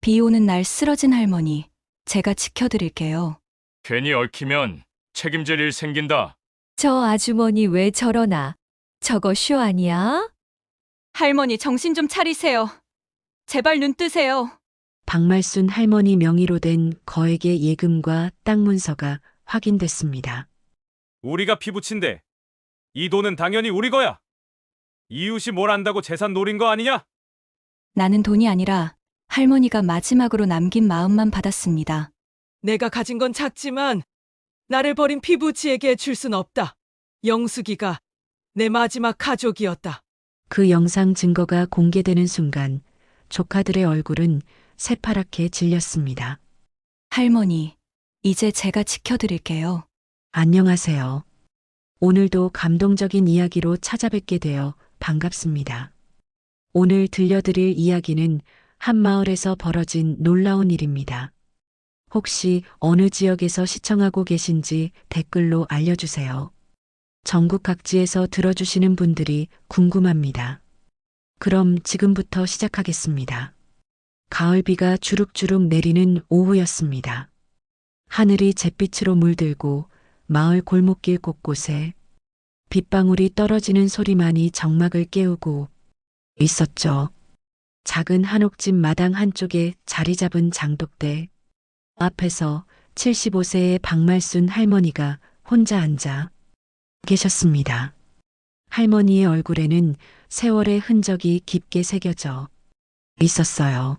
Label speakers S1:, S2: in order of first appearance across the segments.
S1: 비 오는 날 쓰러진 할머니, 제가 지켜드릴게요.
S2: 괜히 얽히면 책임질 일 생긴다.
S3: 저 아주머니 왜 저러나? 저거 쇼 아니야?
S1: 할머니 정신 좀 차리세요. 제발 눈 뜨세요.
S4: 박말순 할머니 명의로 된 거액의 예금과 땅 문서가 확인됐습니다.
S5: 우리가 피부친데 이 돈은 당연히 우리 거야. 이웃이 뭘 안다고 재산 노린 거 아니냐?
S1: 나는 돈이 아니라 할머니가 마지막으로 남긴 마음만 받았습니다.
S6: 내가 가진 건 작지만 나를 버린 피부치에게 줄 순 없다. 영숙이가 내 마지막 가족이었다.
S4: 그 영상 증거가 공개되는 순간 조카들의 얼굴은 새파랗게 질렸습니다.
S1: 할머니, 이제 제가 지켜드릴게요.
S4: 안녕하세요. 오늘도 감동적인 이야기로 찾아뵙게 되어 반갑습니다. 오늘 들려드릴 이야기는 한 마을에서 벌어진 놀라운 일입니다. 혹시 어느 지역에서 시청하고 계신지 댓글로 알려주세요. 전국 각지에서 들어주시는 분들이 궁금합니다. 그럼 지금부터 시작하겠습니다. 가을비가 주룩주룩 내리는 오후였습니다. 하늘이 잿빛으로 물들고 마을 골목길 곳곳에 빗방울이 떨어지는 소리만이 정막을 깨우고 있었죠. 작은 한옥집 마당 한쪽에 자리 잡은 장독대 앞에서 75세의 박말순 할머니가 혼자 앉아 계셨습니다. 할머니의 얼굴에는 세월의 흔적이 깊게 새겨져 있었어요.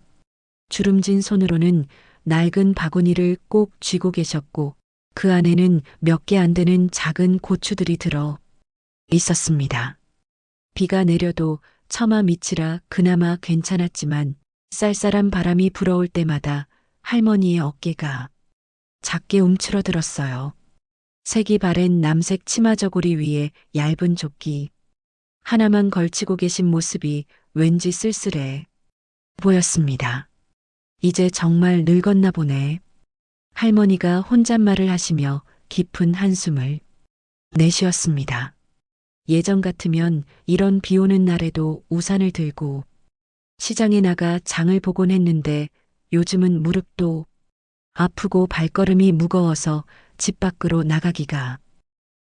S4: 주름진 손으로는 낡은 바구니를 꼭 쥐고 계셨고 그 안에는 몇 개 안 되는 작은 고추들이 들어 있었습니다. 비가 내려도 처마 밑이라 그나마 괜찮았지만 쌀쌀한 바람이 불어올 때마다 할머니의 어깨가 작게 움츠러들었어요. 색이 바랜 남색 치마 저고리 위에 얇은 조끼 하나만 걸치고 계신 모습이 왠지 쓸쓸해 보였습니다. 이제 정말 늙었나 보네. 할머니가 혼잣말을 하시며 깊은 한숨을 내쉬었습니다. 예전 같으면 이런 비 오는 날에도 우산을 들고 시장에 나가 장을 보곤 했는데 요즘은 무릎도 아프고 발걸음이 무거워서 집 밖으로 나가기가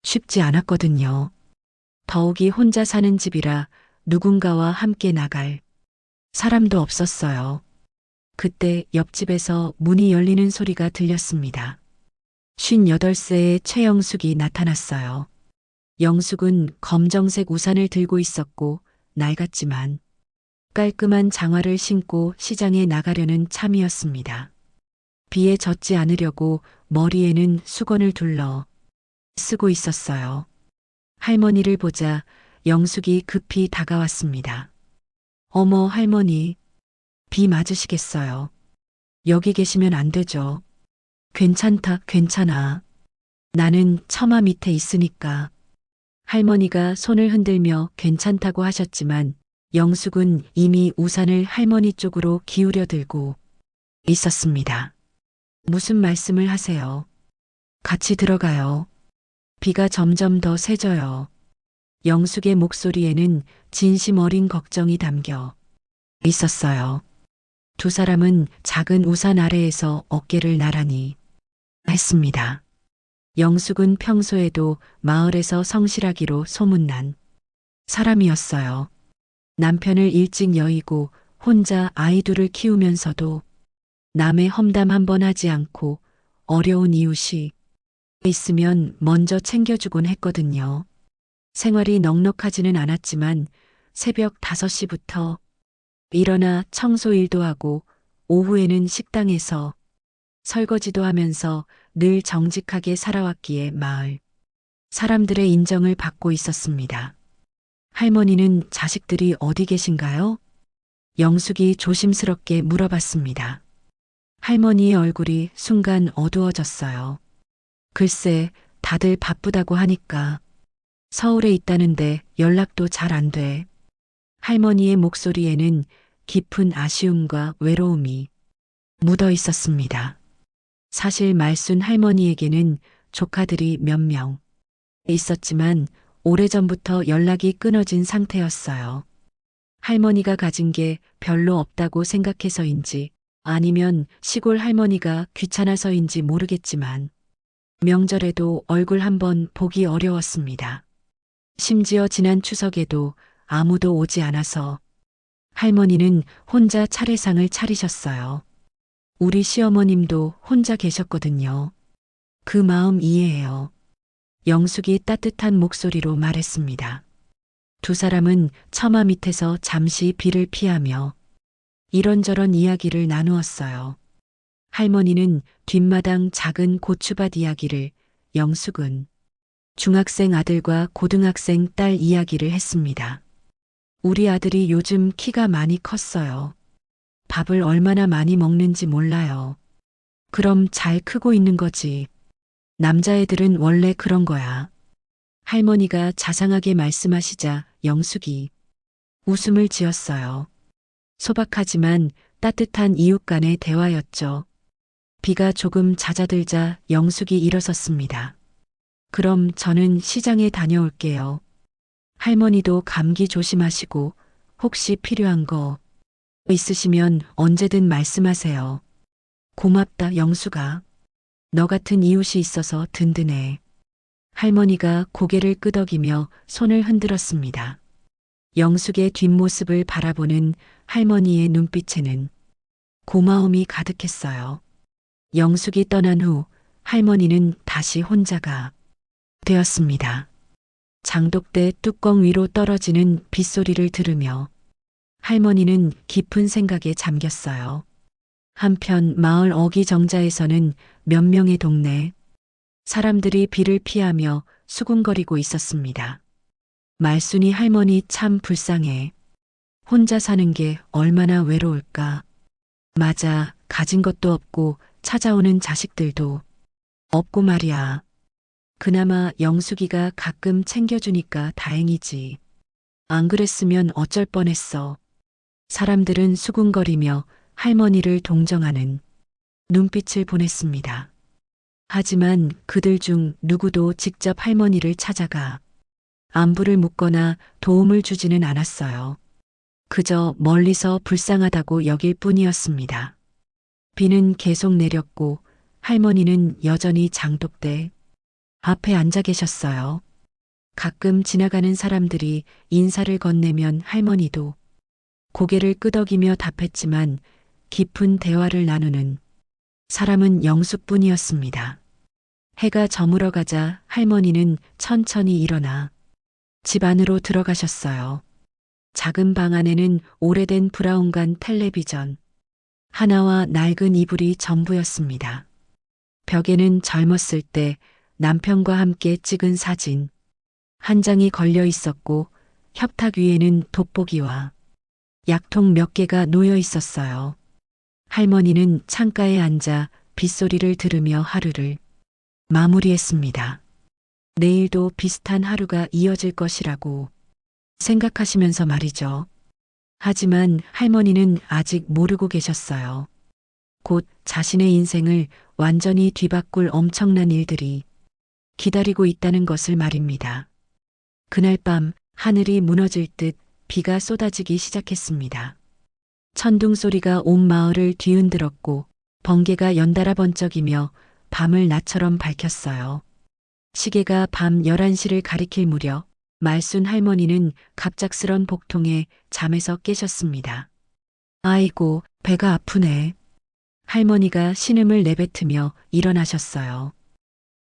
S4: 쉽지 않았거든요. 더욱이 혼자 사는 집이라 누군가와 함께 나갈 사람도 없었어요. 그때 옆집에서 문이 열리는 소리가 들렸습니다. 58세의 최영숙이 나타났어요. 영숙은 검정색 우산을 들고 있었고 낡았지만 깔끔한 장화를 신고 시장에 나가려는 참이었습니다. 비에 젖지 않으려고 머리에는 수건을 둘러 쓰고 있었어요. 할머니를 보자 영숙이 급히 다가왔습니다. 어머 할머니, 비 맞으시겠어요? 여기 계시면 안 되죠. 괜찮다, 괜찮아. 나는 처마 밑에 있으니까. 할머니가 손을 흔들며 괜찮다고 하셨지만 영숙은 이미 우산을 할머니 쪽으로 기울여 들고 있었습니다. 무슨 말씀을 하세요? 같이 들어가요. 비가 점점 더 세져요. 영숙의 목소리에는 진심 어린 걱정이 담겨 있었어요. 두 사람은 작은 우산 아래에서 어깨를 나란히 했습니다. 영숙은 평소에도 마을에서 성실하기로 소문난 사람이었어요. 남편을 일찍 여의고 혼자 아이 둘을 키우면서도 남의 험담 한 번 하지 않고 어려운 이웃이 있으면 먼저 챙겨주곤 했거든요. 생활이 넉넉하지는 않았지만 새벽 5시부터 일어나 청소 일도 하고 오후에는 식당에서 설거지도 하면서 늘 정직하게 살아왔기에 마을 사람들의 인정을 받고 있었습니다. 할머니는 자식들이 어디 계신가요? 영숙이 조심스럽게 물어봤습니다. 할머니의 얼굴이 순간 어두워졌어요. 글쎄, 다들 바쁘다고 하니까. 서울에 있다는데 연락도 잘 안 돼. 할머니의 목소리에는 깊은 아쉬움과 외로움이 묻어 있었습니다. 사실 말순 할머니에게는 조카들이 몇 명 있었지만 오래전부터 연락이 끊어진 상태였어요. 할머니가 가진 게 별로 없다고 생각해서인지 아니면 시골 할머니가 귀찮아서인지 모르겠지만 명절에도 얼굴 한번 보기 어려웠습니다. 심지어 지난 추석에도 아무도 오지 않아서 할머니는 혼자 차례상을 차리셨어요. 우리 시어머님도 혼자 계셨거든요. 그 마음 이해해요. 영숙이 따뜻한 목소리로 말했습니다. 두 사람은 처마 밑에서 잠시 비를 피하며 이런저런 이야기를 나누었어요. 할머니는 뒷마당 작은 고추밭 이야기를, 영숙은 중학생 아들과 고등학생 딸 이야기를 했습니다. 우리 아들이 요즘 키가 많이 컸어요. 밥을 얼마나 많이 먹는지 몰라요. 그럼 잘 크고 있는 거지. 남자애들은 원래 그런 거야. 할머니가 자상하게 말씀하시자 영숙이 웃음을 지었어요. 소박하지만 따뜻한 이웃 간의 대화였죠. 비가 조금 잦아들자 영숙이 일어섰습니다. 그럼 저는 시장에 다녀올게요. 할머니도 감기 조심하시고 혹시 필요한 거 있으시면 언제든 말씀하세요. 고맙다, 영숙아. 너 같은 이웃이 있어서 든든해. 할머니가 고개를 끄덕이며 손을 흔들었습니다. 영숙의 뒷모습을 바라보는 할머니의 눈빛에는 고마움이 가득했어요. 영숙이 떠난 후 할머니는 다시 혼자가 되었습니다. 장독대 뚜껑 위로 떨어지는 빗소리를 들으며 할머니는 깊은 생각에 잠겼어요. 한편 마을 어기정자에서는 몇 명의 동네 사람들이 비를 피하며 수군거리고 있었습니다. 말순이 할머니 참 불쌍해. 혼자 사는 게 얼마나 외로울까. 맞아, 가진 것도 없고 찾아오는 자식들도 없고 말이야. 그나마 영숙이가 가끔 챙겨주니까 다행이지. 안 그랬으면 어쩔 뻔했어. 사람들은 수군거리며 할머니를 동정하는 눈빛을 보냈습니다. 하지만 그들 중 누구도 직접 할머니를 찾아가 안부를 묻거나 도움을 주지는 않았어요. 그저 멀리서 불쌍하다고 여길 뿐이었습니다. 비는 계속 내렸고 할머니는 여전히 장독대 앞에 앉아 계셨어요. 가끔 지나가는 사람들이 인사를 건네면 할머니도 고개를 끄덕이며 답했지만 깊은 대화를 나누는 사람은 영숙뿐이었습니다. 해가 저물어가자 할머니는 천천히 일어나 집 안으로 들어가셨어요. 작은 방 안에는 오래된 브라운관 텔레비전 하나와 낡은 이불이 전부였습니다. 벽에는 젊었을 때 남편과 함께 찍은 사진 한 장이 걸려 있었고 협탁 위에는 돋보기와 약통 몇 개가 놓여 있었어요. 할머니는 창가에 앉아 빗소리를 들으며 하루를 마무리했습니다. 내일도 비슷한 하루가 이어질 것이라고 생각하시면서 말이죠. 하지만 할머니는 아직 모르고 계셨어요. 곧 자신의 인생을 완전히 뒤바꿀 엄청난 일들이 기다리고 있다는 것을 말입니다. 그날 밤 하늘이 무너질 듯 비가 쏟아지기 시작했습니다. 천둥 소리가 온 마을을 뒤흔들었고 번개가 연달아 번쩍이며 밤을 낮처럼 밝혔어요. 시계가 밤 11시를 가리킬 무렵 말순 할머니는 갑작스런 복통에 잠에서 깨셨습니다. 아이고, 배가 아프네. 할머니가 신음을 내뱉으며 일어나셨어요.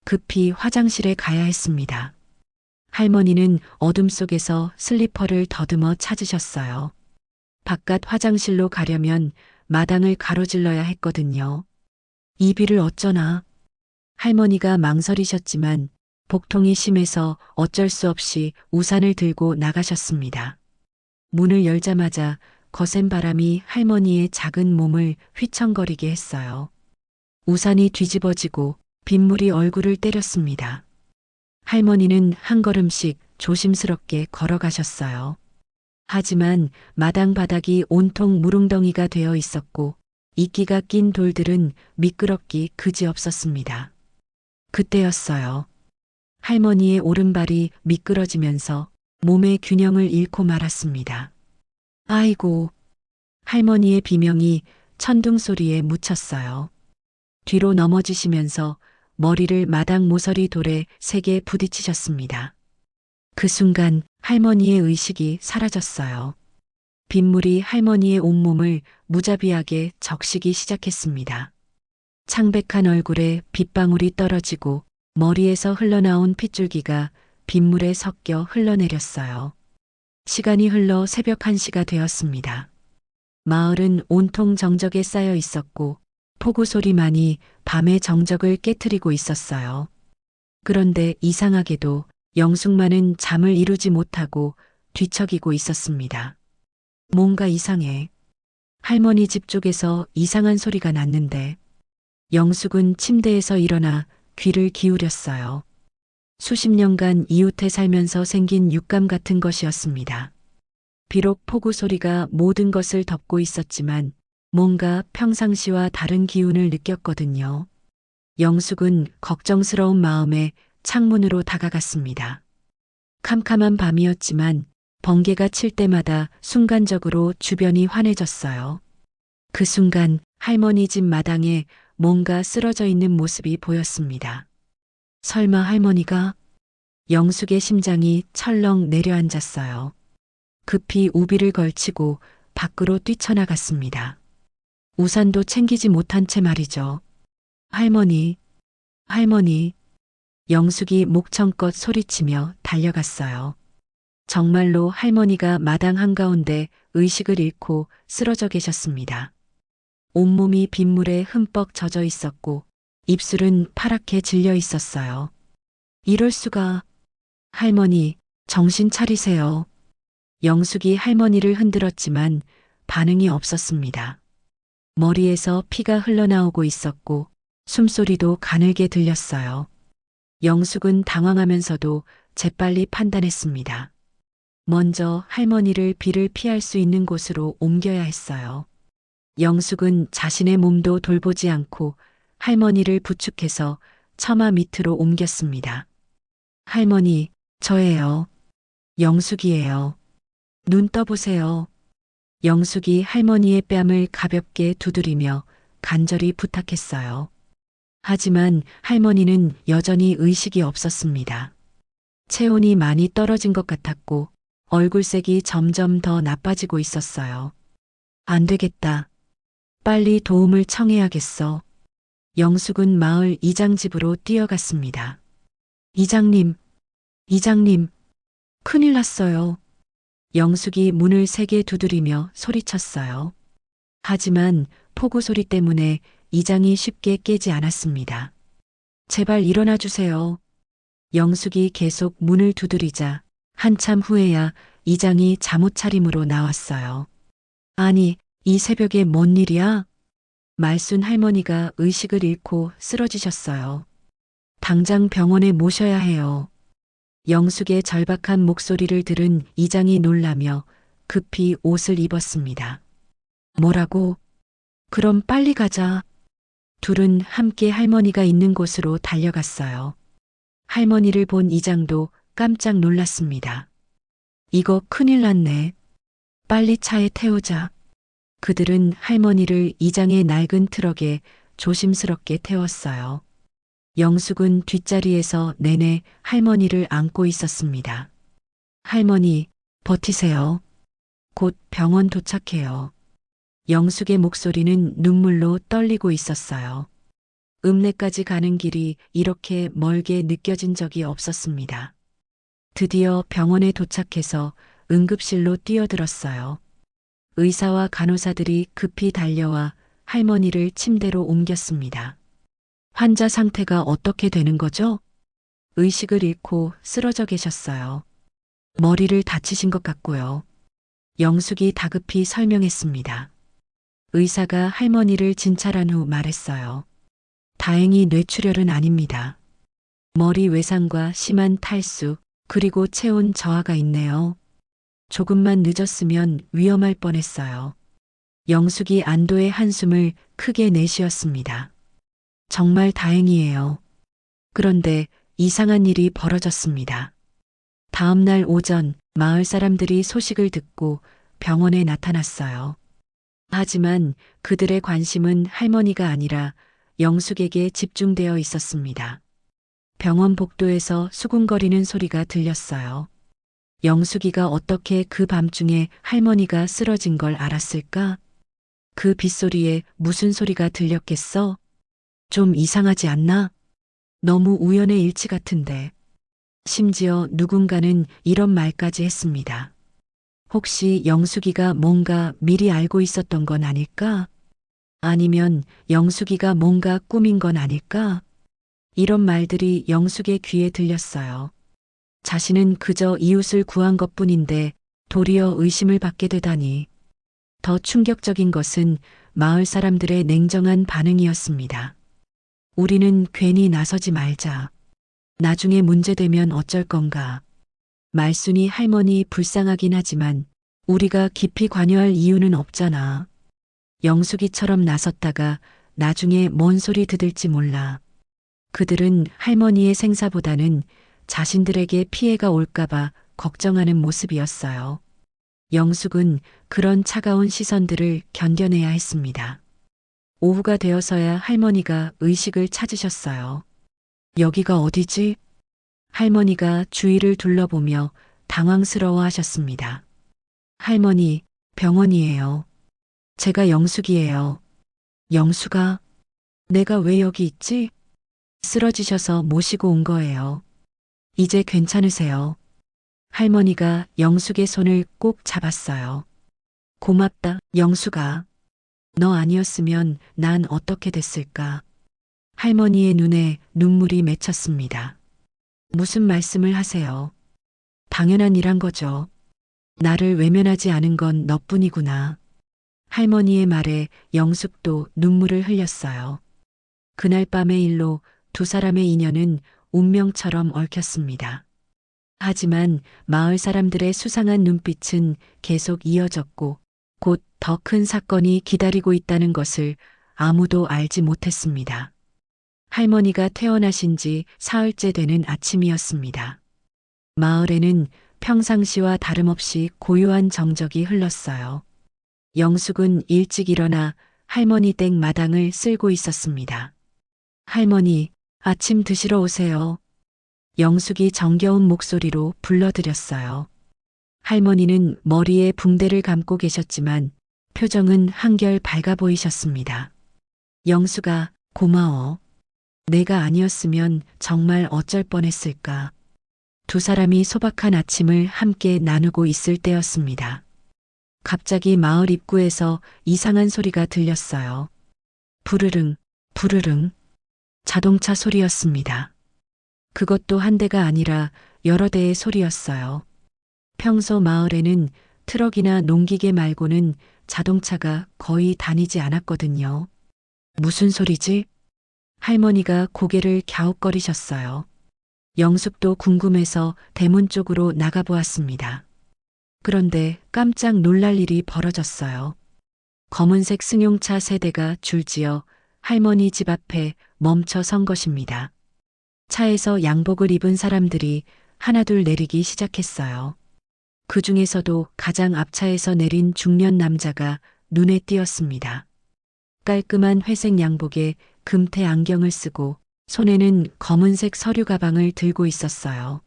S4: 급히 화장실에 가야 했습니다. 할머니는 어둠 속에서 슬리퍼를 더듬어 찾으셨어요. 바깥 화장실로 가려면 마당을 가로질러야 했거든요. 이 비를 어쩌나. 할머니가 망설이셨지만 복통이 심해서 어쩔 수 없이 우산을 들고 나가셨습니다. 문을 열자마자 거센 바람이 할머니의 작은 몸을 휘청거리게 했어요. 우산이 뒤집어지고 빗물이 얼굴을 때렸습니다. 할머니는 한 걸음씩 조심스럽게 걸어가셨어요. 하지만 마당 바닥이 온통 무릉덩이가 되어 있었고 이끼가 낀 돌들은 미끄럽기 그지없었습니다. 그때였어요. 할머니의 오른발이 미끄러지면서 몸의 균형을 잃고 말았습니다. 아이고, 할머니의 비명이 천둥 소리에 묻혔어요. 뒤로 넘어지시면서 머리를 마당 모서리 돌에 세게 부딪히셨습니다. 그 순간 할머니의 의식이 사라졌어요. 빗물이 할머니의 온몸을 무자비하게 적시기 시작했습니다. 창백한 얼굴에 빗방울이 떨어지고 머리에서 흘러나온 핏줄기가 빗물에 섞여 흘러내렸어요. 시간이 흘러 새벽 1시가 되었습니다. 마을은 온통 정적에 쌓여 있었고 폭우 소리만이 밤의 정적을 깨트리고 있었어요. 그런데 이상하게도 영숙만은 잠을 이루지 못하고 뒤척이고 있었습니다. 뭔가 이상해. 할머니 집 쪽에서 이상한 소리가 났는데 영숙은 침대에서 일어나 귀를 기울였어요. 수십 년간 이웃에 살면서 생긴 육감 같은 것이었습니다. 비록 폭우 소리가 모든 것을 덮고 있었지만 뭔가 평상시와 다른 기운을 느꼈거든요. 영숙은 걱정스러운 마음에 창문으로 다가갔습니다. 캄캄한 밤이었지만 번개가 칠 때마다 순간적으로 주변이 환해졌어요. 그 순간 할머니 집 마당에 뭔가 쓰러져 있는 모습이 보였습니다. 설마 할머니가? 영숙의 심장이 철렁 내려앉았어요. 급히 우비를 걸치고 밖으로 뛰쳐나갔습니다. 우산도 챙기지 못한 채 말이죠. 할머니, 할머니. 영숙이 목청껏 소리치며 달려갔어요. 정말로 할머니가 마당 한가운데 의식을 잃고 쓰러져 계셨습니다. 온몸이 빗물에 흠뻑 젖어 있었고 입술은 파랗게 질려 있었어요. 이럴 수가. 할머니, 정신 차리세요. 영숙이 할머니를 흔들었지만 반응이 없었습니다. 머리에서 피가 흘러나오고 있었고 숨소리도 가늘게 들렸어요. 영숙은 당황하면서도 재빨리 판단했습니다. 먼저 할머니를 비를 피할 수 있는 곳으로 옮겨야 했어요. 영숙은 자신의 몸도 돌보지 않고 할머니를 부축해서 처마 밑으로 옮겼습니다. 할머니, 저예요. 영숙이에요. 눈 떠보세요. 영숙이 할머니의 뺨을 가볍게 두드리며 간절히 부탁했어요. 하지만 할머니는 여전히 의식이 없었습니다. 체온이 많이 떨어진 것 같았고 얼굴색이 점점 더 나빠지고 있었어요. 안 되겠다. 빨리 도움을 청해야겠어. 영숙은 마을 이장 집으로 뛰어갔습니다. 이장님, 이장님, 큰일 났어요. 영숙이 문을 세게 두드리며 소리쳤어요. 하지만 폭우 소리 때문에 이장이 쉽게 깨지 않았습니다. 제발 일어나 주세요. 영숙이 계속 문을 두드리자 한참 후에야 이장이 잠옷 차림으로 나왔어요. 아니, 이 새벽에 뭔 일이야? 말순 할머니가 의식을 잃고 쓰러지셨어요. 당장 병원에 모셔야 해요. 영숙의 절박한 목소리를 들은 이장이 놀라며 급히 옷을 입었습니다. 뭐라고? 그럼 빨리 가자. 둘은 함께 할머니가 있는 곳으로 달려갔어요. 할머니를 본 이장도 깜짝 놀랐습니다. 이거 큰일 났네. 빨리 차에 태우자. 그들은 할머니를 이장의 낡은 트럭에 조심스럽게 태웠어요. 영숙은 뒷자리에서 내내 할머니를 안고 있었습니다. 할머니, 버티세요. 곧 병원 도착해요. 영숙의 목소리는 눈물로 떨리고 있었어요. 읍내까지 가는 길이 이렇게 멀게 느껴진 적이 없었습니다. 드디어 병원에 도착해서 응급실로 뛰어들었어요. 의사와 간호사들이 급히 달려와 할머니를 침대로 옮겼습니다. 환자 상태가 어떻게 되는 거죠? 의식을 잃고 쓰러져 계셨어요. 머리를 다치신 것 같고요. 영숙이 다급히 설명했습니다. 의사가 할머니를 진찰한 후 말했어요. 다행히 뇌출혈은 아닙니다. 머리 외상과 심한 탈수, 그리고 체온 저하가 있네요. 조금만 늦었으면 위험할 뻔했어요. 영숙이 안도의 한숨을 크게 내쉬었습니다. 정말 다행이에요. 그런데 이상한 일이 벌어졌습니다. 다음 날 오전 마을 사람들이 소식을 듣고 병원에 나타났어요. 하지만 그들의 관심은 할머니가 아니라 영숙에게 집중되어 있었습니다. 병원 복도에서 수군거리는 소리가 들렸어요. 영숙이가 어떻게 그 밤중에 할머니가 쓰러진 걸 알았을까? 그 빗소리에 무슨 소리가 들렸겠어? 좀 이상하지 않나? 너무 우연의 일치 같은데. 심지어 누군가는 이런 말까지 했습니다. 혹시 영숙이가 뭔가 미리 알고 있었던 건 아닐까? 아니면 영숙이가 뭔가 꾸민 건 아닐까? 이런 말들이 영숙의 귀에 들렸어요. 자신은 그저 이웃을 구한 것뿐인데 도리어 의심을 받게 되다니. 더 충격적인 것은 마을 사람들의 냉정한 반응이었습니다. 우리는 괜히 나서지 말자. 나중에 문제되면 어쩔 건가. 말순이 할머니 불쌍하긴 하지만 우리가 깊이 관여할 이유는 없잖아. 영숙이처럼 나섰다가 나중에 뭔 소리 듣을지 몰라. 그들은 할머니의 생사보다는 자신들에게 피해가 올까봐 걱정하는 모습이었어요. 영숙은 그런 차가운 시선들을 견뎌내야 했습니다. 오후가 되어서야 할머니가 의식을 찾으셨어요. 여기가 어디지? 할머니가 주위를 둘러보며 당황스러워 하셨습니다. 할머니, 병원이에요. 제가 영숙이에요. 영숙아, 내가 왜 여기 있지? 쓰러지셔서 모시고 온 거예요. 이제 괜찮으세요. 할머니가 영숙의 손을 꼭 잡았어요. 고맙다, 영숙아. 너 아니었으면 난 어떻게 됐을까? 할머니의 눈에 눈물이 맺혔습니다. 무슨 말씀을 하세요? 당연한 일한 거죠. 나를 외면하지 않은 건 너뿐이구나. 할머니의 말에 영숙도 눈물을 흘렸어요. 그날 밤의 일로 두 사람의 인연은 운명처럼 얽혔습니다. 하지만 마을 사람들의 수상한 눈빛은 계속 이어졌고 곧 더 큰 사건이 기다리고 있다는 것을 아무도 알지 못했습니다. 할머니가 퇴원하신 지 사흘째 되는 아침이었습니다. 마을에는 평상시와 다름없이 고요한 정적이 흘렀어요. 영숙은 일찍 일어나 할머니 댁 마당을 쓸고 있었습니다. 할머니, 아침 드시러 오세요. 영숙이 정겨운 목소리로 불러드렸어요. 할머니는 머리에 붕대를 감고 계셨지만 표정은 한결 밝아 보이셨습니다. 영숙아, 고마워. 내가 아니었으면 정말 어쩔 뻔했을까. 두 사람이 소박한 아침을 함께 나누고 있을 때였습니다. 갑자기 마을 입구에서 이상한 소리가 들렸어요. 부르릉, 부르릉. 자동차 소리였습니다. 그것도 한 대가 아니라 여러 대의 소리였어요. 평소 마을에는 트럭이나 농기계 말고는 자동차가 거의 다니지 않았거든요. 무슨 소리지? 할머니가 고개를 갸웃거리셨어요. 영숙도 궁금해서 대문 쪽으로 나가보았습니다. 그런데 깜짝 놀랄 일이 벌어졌어요. 검은색 승용차 세 대가 줄지어 할머니 집 앞에 멈춰 선 것입니다. 차에서 양복을 입은 사람들이 하나둘 내리기 시작했어요. 그 중에서도 가장 앞차에서 내린 중년 남자가 눈에 띄었습니다. 깔끔한 회색 양복에 금태 안경을 쓰고 손에는 검은색 서류 가방을 들고 있었어요.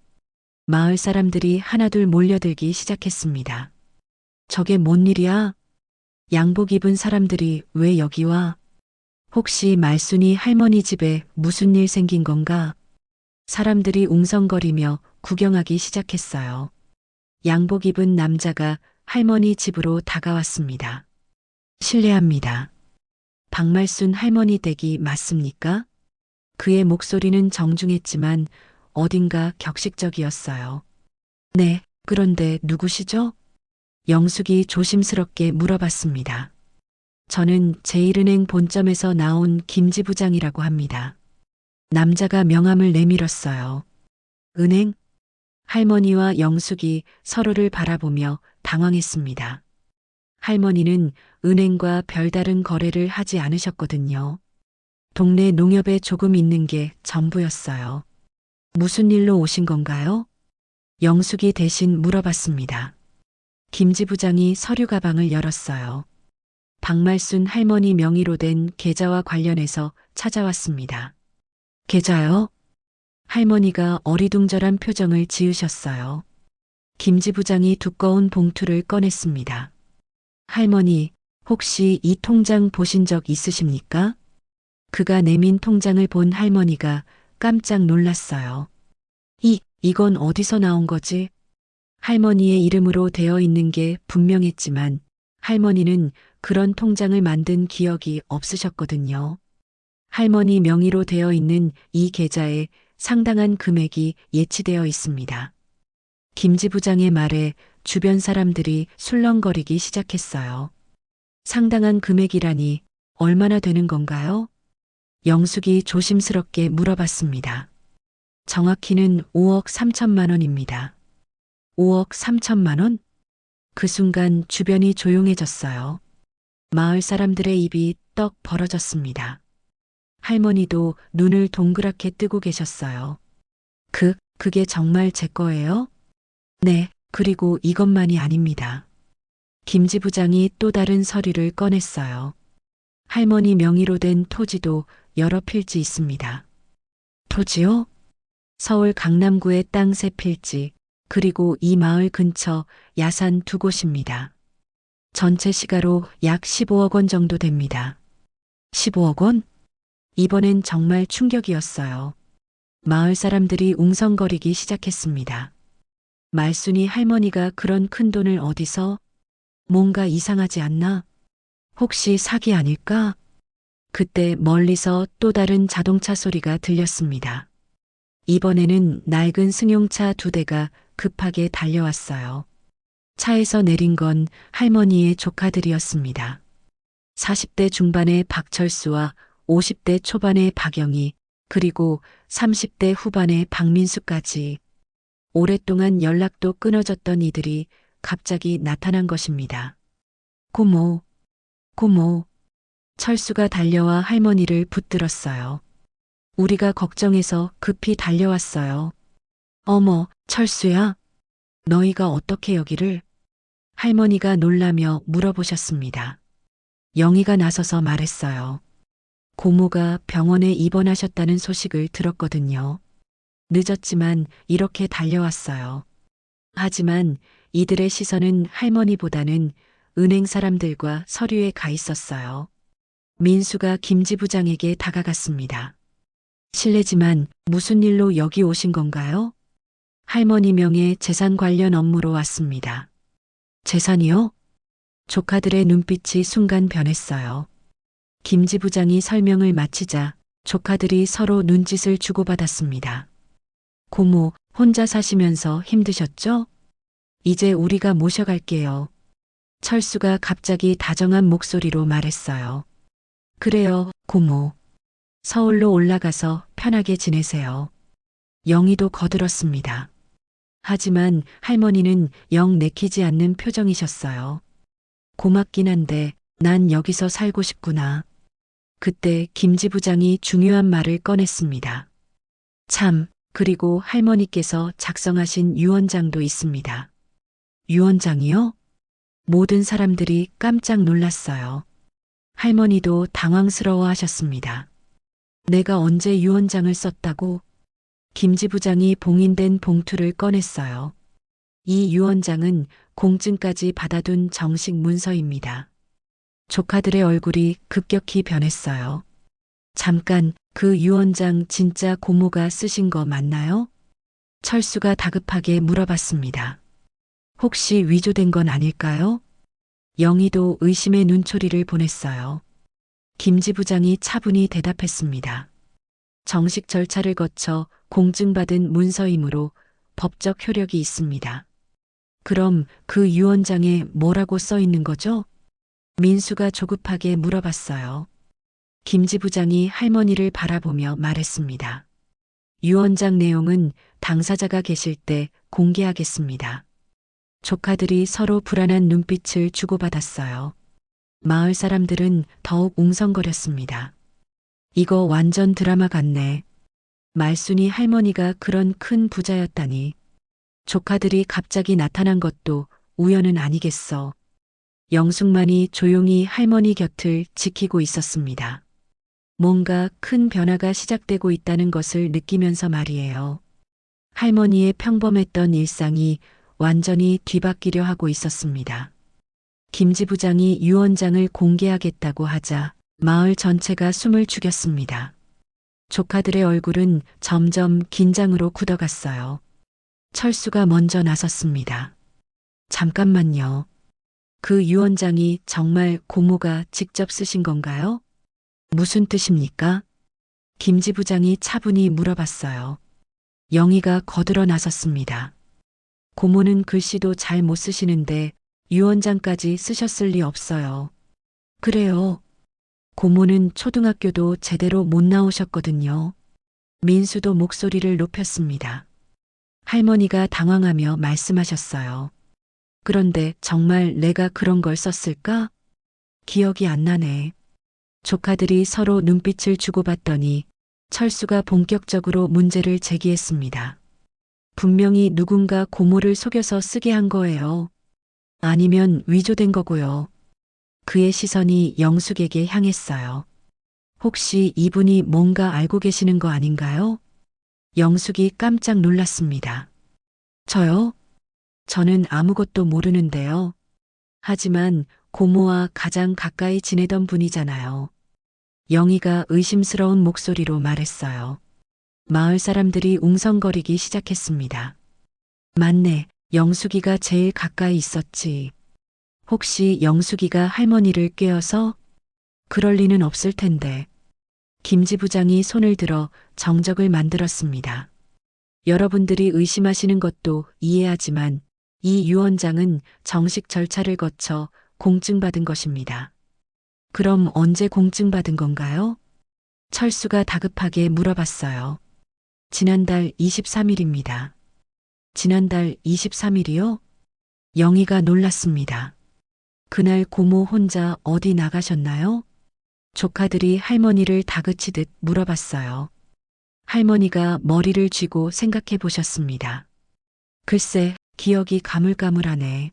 S4: 마을 사람들이 하나둘 몰려들기 시작했습니다. 저게 뭔 일이야? 양복 입은 사람들이 왜 여기 와? 혹시 말순이 할머니 집에 무슨 일 생긴 건가? 사람들이 웅성거리며 구경하기 시작했어요. 양복 입은 남자가 할머니 집으로 다가왔습니다. 실례합니다. 박말순 할머니 댁이 맞습니까? 그의 목소리는 정중했지만 어딘가 격식적이었어요. 네, 그런데 누구시죠? 영숙이 조심스럽게 물어봤습니다. 저는 제1은행 본점에서 나온 김지 부장이라고 합니다. 남자가 명함을 내밀었어요. 은행? 할머니와 영숙이 서로를 바라보며 당황했습니다. 할머니는 은행과 별다른 거래를 하지 않으셨거든요. 동네 농협에 조금 있는 게 전부였어요. 무슨 일로 오신 건가요? 영숙이 대신 물어봤습니다. 김지 부장이 서류 가방을 열었어요. 박말순 할머니 명의로 된 계좌와 관련해서 찾아왔습니다. 계좌요? 할머니가 어리둥절한 표정을 지으셨어요. 김지 부장이 두꺼운 봉투를 꺼냈습니다. 할머니, 혹시 이 통장 보신 적 있으십니까? 그가 내민 통장을 본 할머니가 깜짝 놀랐어요. 이건 어디서 나온 거지? 할머니의 이름으로 되어 있는 게 분명했지만 할머니는 그런 통장을 만든 기억이 없으셨거든요. 할머니 명의로 되어 있는 이 계좌에 상당한 금액이 예치되어 있습니다. 김지 부장의 말에 주변 사람들이 술렁거리기 시작했어요. 상당한 금액이라니 얼마나 되는 건가요? 영숙이 조심스럽게 물어봤습니다. 정확히는 5억 3천만 원입니다. 5억 3천만 원? 그 순간 주변이 조용해졌어요. 마을 사람들의 입이 떡 벌어졌습니다. 할머니도 눈을 동그랗게 뜨고 계셨어요. 그게 정말 제 거예요? 네, 그리고 이것만이 아닙니다. 김지 부장이 또 다른 서류를 꺼냈어요. 할머니 명의로 된 토지도 여러 필지 있습니다. 토지요? 서울 강남구의 땅 3필지, 그리고 이 마을 근처 야산 2곳입니다. 전체 시가로 약 15억 원 정도 됩니다. 15억 원? 이번엔 정말 충격이었어요. 마을 사람들이 웅성거리기 시작했습니다. 말순이 할머니가 그런 큰 돈을 어디서? 뭔가 이상하지 않나? 혹시 사기 아닐까? 그때 멀리서 또 다른 자동차 소리가 들렸습니다. 이번에는 낡은 승용차 2대가 급하게 달려왔어요. 차에서 내린 건 할머니의 조카들이었습니다. 40대 중반의 박철수와 50대 초반의 박영희, 그리고 30대 후반의 박민수까지. 오랫동안 연락도 끊어졌던 이들이 갑자기 나타난 것입니다. 고모. 철수가 달려와 할머니를 붙들었어요. 우리가 걱정해서 급히 달려왔어요. 어머, 철수야? 너희가 어떻게 여기를? 할머니가 놀라며 물어보셨습니다. 영희가 나서서 말했어요. 고모가 병원에 입원하셨다는 소식을 들었거든요. 늦었지만 이렇게 달려왔어요. 하지만 이들의 시선은 할머니보다는 은행 사람들과 서류에 가 있었어요. 민수가 김지 부장에게 다가갔습니다. 실례지만 무슨 일로 여기 오신 건가요? 할머니 명의 재산 관련 업무로 왔습니다. 재산이요? 조카들의 눈빛이 순간 변했어요. 김지 부장이 설명을 마치자 조카들이 서로 눈짓을 주고받았습니다. 고모, 혼자 사시면서 힘드셨죠? 이제 우리가 모셔갈게요. 철수가 갑자기 다정한 목소리로 말했어요. 그래요, 고모. 서울로 올라가서 편하게 지내세요. 영희도 거들었습니다. 하지만 할머니는 영 내키지 않는 표정이셨어요. 고맙긴 한데 난 여기서 살고 싶구나. 그때 김지 부장이 중요한 말을 꺼냈습니다. 참, 그리고 할머니께서 작성하신 유언장도 있습니다. 유언장이요? 모든 사람들이 깜짝 놀랐어요. 할머니도 당황스러워 하셨습니다. 내가 언제 유언장을 썼다고? 김지 부장이 봉인된 봉투를 꺼냈어요. 이 유언장은 공증까지 받아둔 정식 문서입니다. 조카들의 얼굴이 급격히 변했어요. 잠깐, 그 유언장 진짜 고모가 쓰신 거 맞나요? 철수가 다급하게 물어봤습니다. 혹시 위조된 건 아닐까요? 영희도 의심의 눈초리를 보냈어요. 김지 부장이 차분히 대답했습니다. 정식 절차를 거쳐 공증받은 문서이므로 법적 효력이 있습니다. 그럼 그 유언장에 뭐라고 써 있는 거죠? 민수가 조급하게 물어봤어요. 김지 부장이 할머니를 바라보며 말했습니다. 유언장 내용은 당사자가 계실 때 공개하겠습니다. 조카들이 서로 불안한 눈빛을 주고받았어요. 마을 사람들은 더욱 웅성거렸습니다. 이거 완전 드라마 같네. 말순이 할머니가 그런 큰 부자였다니. 조카들이 갑자기 나타난 것도 우연은 아니겠어. 영숙만이 조용히 할머니 곁을 지키고 있었습니다. 뭔가 큰 변화가 시작되고 있다는 것을 느끼면서 말이에요. 할머니의 평범했던 일상이 완전히 뒤바뀌려 하고 있었습니다. 김 지부장이 유언장을 공개하겠다고 하자 마을 전체가 숨을 죽였습니다. 조카들의 얼굴은 점점 긴장으로 굳어갔어요. 철수가 먼저 나섰습니다. 잠깐만요. 그 유언장이 정말 고모가 직접 쓰신 건가요? 무슨 뜻입니까? 김 지부장이 차분히 물어봤어요. 영희가 거들어 나섰습니다. 고모는 글씨도 잘 못 쓰시는데 유언장까지 쓰셨을 리 없어요. 그래요. 고모는 초등학교도 제대로 못 나오셨거든요. 민수도 목소리를 높였습니다. 할머니가 당황하며 말씀하셨어요. 그런데 정말 내가 그런 걸 썼을까? 기억이 안 나네. 조카들이 서로 눈빛을 주고받더니 철수가 본격적으로 문제를 제기했습니다. 분명히 누군가 고모를 속여서 쓰게 한 거예요. 아니면 위조된 거고요. 그의 시선이 영숙에게 향했어요. 혹시 이분이 뭔가 알고 계시는 거 아닌가요? 영숙이 깜짝 놀랐습니다. 저요? 저는 아무것도 모르는데요. 하지만 고모와 가장 가까이 지내던 분이잖아요. 영희가 의심스러운 목소리로 말했어요. 마을 사람들이 웅성거리기 시작했습니다. 맞네, 영숙이가 제일 가까이 있었지. 혹시 영숙이가 할머니를 꿰어서? 그럴 리는 없을 텐데. 김 지부장이 손을 들어 정적을 만들었습니다. 여러분들이 의심하시는 것도 이해하지만 이 유언장은 정식 절차를 거쳐 공증받은 것입니다. 그럼 언제 공증받은 건가요? 철수가 다급하게 물어봤어요. 지난달 23일입니다. 지난달 23일이요? 영희가 놀랐습니다. 그날 고모 혼자 어디 나가셨나요? 조카들이 할머니를 다그치듯 물어봤어요. 할머니가 머리를 쥐고 생각해 보셨습니다. 글쎄, 기억이 가물가물하네.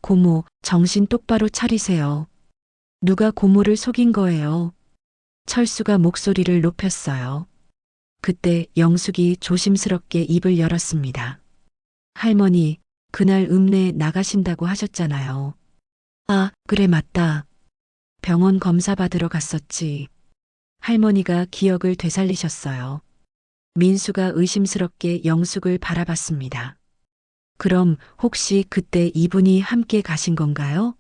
S4: 고모, 정신 똑바로 차리세요. 누가 고모를 속인 거예요? 철수가 목소리를 높였어요. 그때 영숙이 조심스럽게 입을 열었습니다. 할머니, 그날 읍내에 나가신다고 하셨잖아요. 아, 그래 맞다. 병원 검사 받으러 갔었지. 할머니가 기억을 되살리셨어요. 민수가 의심스럽게 영숙을 바라봤습니다. 그럼 혹시 그때 이분이 함께 가신 건가요?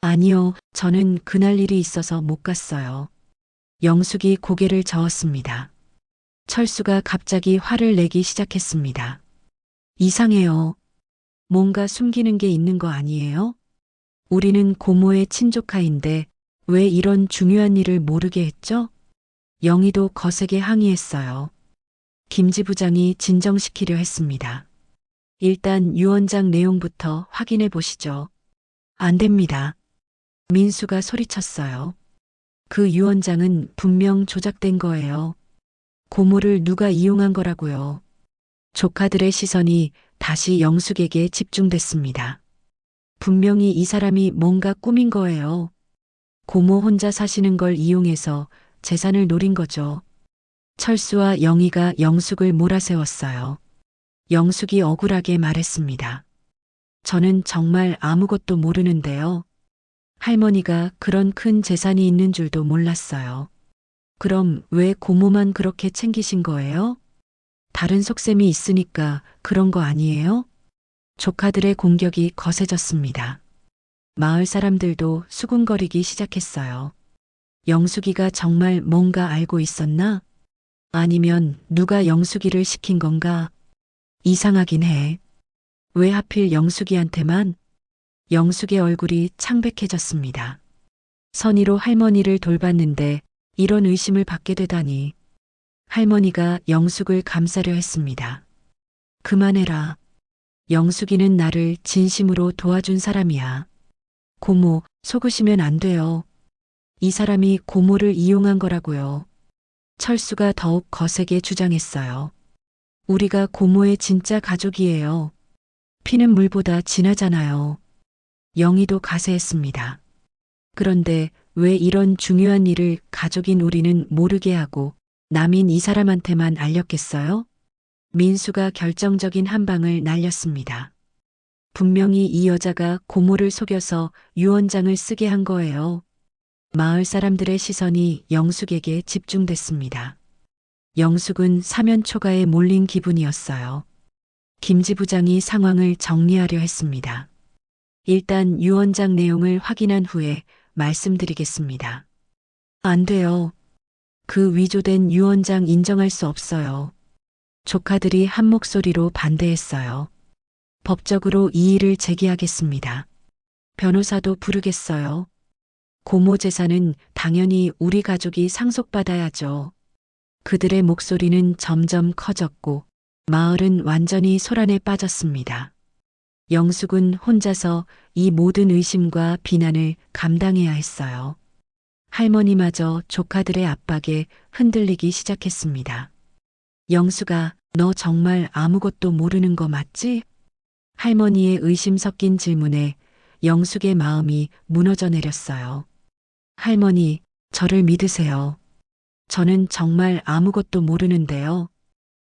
S4: 아니요, 저는 그날 일이 있어서 못 갔어요. 영숙이 고개를 저었습니다. 철수가 갑자기 화를 내기 시작했습니다. 이상해요. 뭔가 숨기는 게 있는 거 아니에요? 우리는 고모의 친조카인데 왜 이런 중요한 일을 모르게 했죠? 영희도 거세게 항의했어요. 김 지부장이 진정시키려 했습니다. 일단 유언장 내용부터 확인해 보시죠. 안 됩니다. 민수가 소리쳤어요. 그 유언장은 분명 조작된 거예요. 고모를 누가 이용한 거라고요. 조카들의 시선이 다시 영숙에게 집중됐습니다. 분명히 이 사람이 뭔가 꾸민 거예요. 고모 혼자 사시는 걸 이용해서 재산을 노린 거죠. 철수와 영희가 영숙을 몰아세웠어요. 영숙이 억울하게 말했습니다. 저는 정말 아무것도 모르는데요. 할머니가 그런 큰 재산이 있는 줄도 몰랐어요. 그럼 왜 고모만 그렇게 챙기신 거예요? 다른 속셈이 있으니까 그런 거 아니에요? 조카들의 공격이 거세졌습니다. 마을 사람들도 수군거리기 시작했어요. 영숙이가 정말 뭔가 알고 있었나? 아니면 누가 영숙이를 시킨 건가? 이상하긴 해. 왜 하필 영숙이한테만? 영숙의 얼굴이 창백해졌습니다. 선의로 할머니를 돌봤는데 이런 의심을 받게 되다니. 할머니가 영숙을 감싸려 했습니다. 그만해라. 영숙이는 나를 진심으로 도와준 사람이야. 고모, 속으시면 안 돼요. 이 사람이 고모를 이용한 거라고요. 철수가 더욱 거세게 주장했어요. 우리가 고모의 진짜 가족이에요. 피는 물보다 진하잖아요. 영희도 가세했습니다. 그런데 왜 이런 중요한 일을 가족인 우리는 모르게 하고 남인 이 사람한테만 알렸겠어요? 민수가 결정적인 한 방을 날렸습니다. 분명히 이 여자가 고모를 속여서 유언장을 쓰게 한 거예요. 마을 사람들의 시선이 영숙에게 집중됐습니다. 영숙은 사면 초가에 몰린 기분이었어요. 김지 부장이 상황을 정리하려 했습니다. 일단 유언장 내용을 확인한 후에 말씀드리겠습니다. 안 돼요. 그 위조된 유언장 인정할 수 없어요. 조카들이 한 목소리로 반대했어요. 법적으로 이의를 제기하겠습니다. 변호사도 부르겠어요. 고모 재산은 당연히 우리 가족이 상속받아야죠. 그들의 목소리는 점점 커졌고 마을은 완전히 소란에 빠졌습니다. 영숙은 혼자서 이 모든 의심과 비난을 감당해야 했어요. 할머니마저 조카들의 압박에 흔들리기 시작했습니다. 영숙아, 너 정말 아무것도 모르는 거 맞지? 할머니의 의심 섞인 질문에 영숙의 마음이 무너져 내렸어요. 할머니, 저를 믿으세요. 저는 정말 아무것도 모르는데요.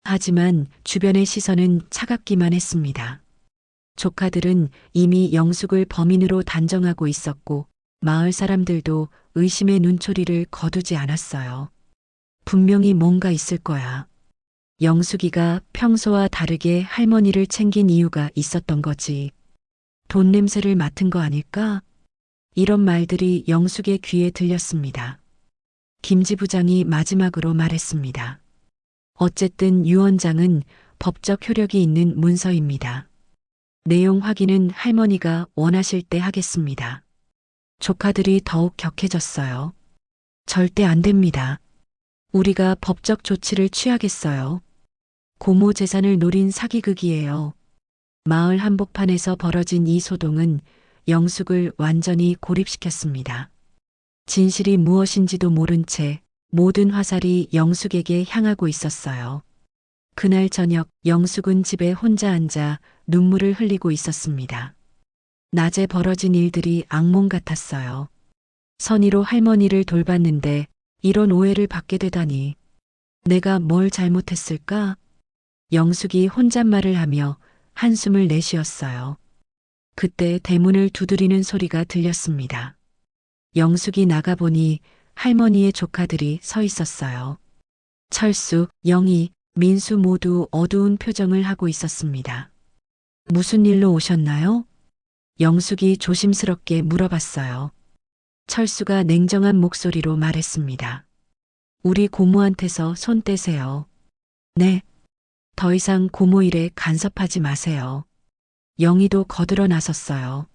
S4: 하지만 주변의 시선은 차갑기만 했습니다. 조카들은 이미 영숙을 범인으로 단정하고 있었고 마을 사람들도 의심의 눈초리를 거두지 않았어요. 분명히 뭔가 있을 거야. 영숙이가 평소와 다르게 할머니를 챙긴 이유가 있었던 거지. 돈 냄새를 맡은 거 아닐까? 이런 말들이 영숙의 귀에 들렸습니다. 김지 부장이 마지막으로 말했습니다. 어쨌든 유언장은 법적 효력이 있는 문서입니다. 내용 확인은 할머니가 원하실 때 하겠습니다. 조카들이 더욱 격해졌어요. 절대 안 됩니다. 우리가 법적 조치를 취하겠어요. 고모 재산을 노린 사기극이에요. 마을 한복판에서 벌어진 이 소동은 영숙을 완전히 고립시켰습니다. 진실이 무엇인지도 모른 채 모든 화살이 영숙에게 향하고 있었어요. 그날 저녁 영숙은 집에 혼자 앉아 눈물을 흘리고 있었습니다. 낮에 벌어진 일들이 악몽 같았어요. 선의로 할머니를 돌봤는데 이런 오해를 받게 되다니. 내가 뭘 잘못했을까? 영숙이 혼잣말을 하며 한숨을 내쉬었어요. 그때 대문을 두드리는 소리가 들렸습니다. 영숙이 나가보니 할머니의 조카들이 서 있었어요. 철수, 영희, 민수 모두 어두운 표정을 하고 있었습니다. 무슨 일로 오셨나요? 영숙이 조심스럽게 물어봤어요. 철수가 냉정한 목소리로 말했습니다. 우리 고모한테서 손 떼세요. 네. 더 이상 고모 일에 간섭하지 마세요. 영희도 거들어 나섰어요.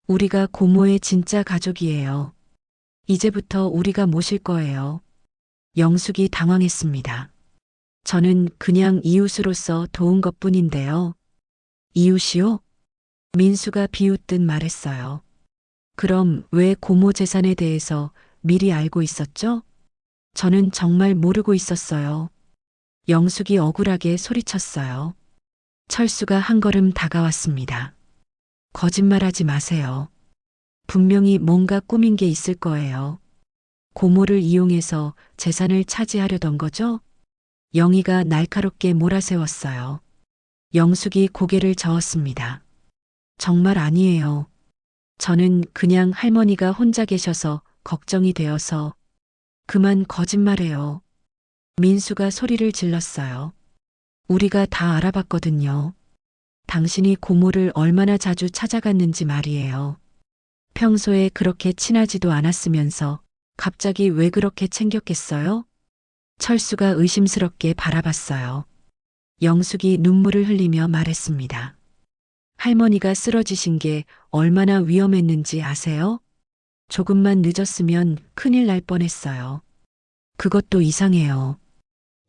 S4: 우리가 고모의 진짜 가족이에요. 이제부터 우리가 모실 거예요. 영숙이 당황했습니다. 저는 그냥 이웃으로서 도운 것뿐인데요. 이웃이요? 민수가 비웃듯 말했어요. 그럼 왜 고모 재산에 대해서 미리 알고 있었죠? 저는 정말 모르고 있었어요. 영숙이 억울하게 소리쳤어요. 철수가 한 걸음 다가왔습니다. 거짓말하지 마세요. 분명히 뭔가 꾸민 게 있을 거예요. 고모를 이용해서 재산을 차지하려던 거죠? 영희가 날카롭게 몰아세웠어요. 영숙이 고개를 저었습니다. 정말 아니에요. 저는 그냥 할머니가 혼자 계셔서 걱정이 되어서. 그만 거짓말해요. 민수가 소리를 질렀어요. 우리가 다 알아봤거든요. 당신이 고모를 얼마나 자주 찾아갔는지 말이에요. 평소에 그렇게 친하지도 않았으면서 갑자기 왜 그렇게 챙겼겠어요? 철수가 의심스럽게 바라봤어요. 영숙이 눈물을 흘리며 말했습니다. 할머니가 쓰러지신 게 얼마나 위험했는지 아세요? 조금만 늦었으면 큰일 날 뻔했어요. 그것도 이상해요.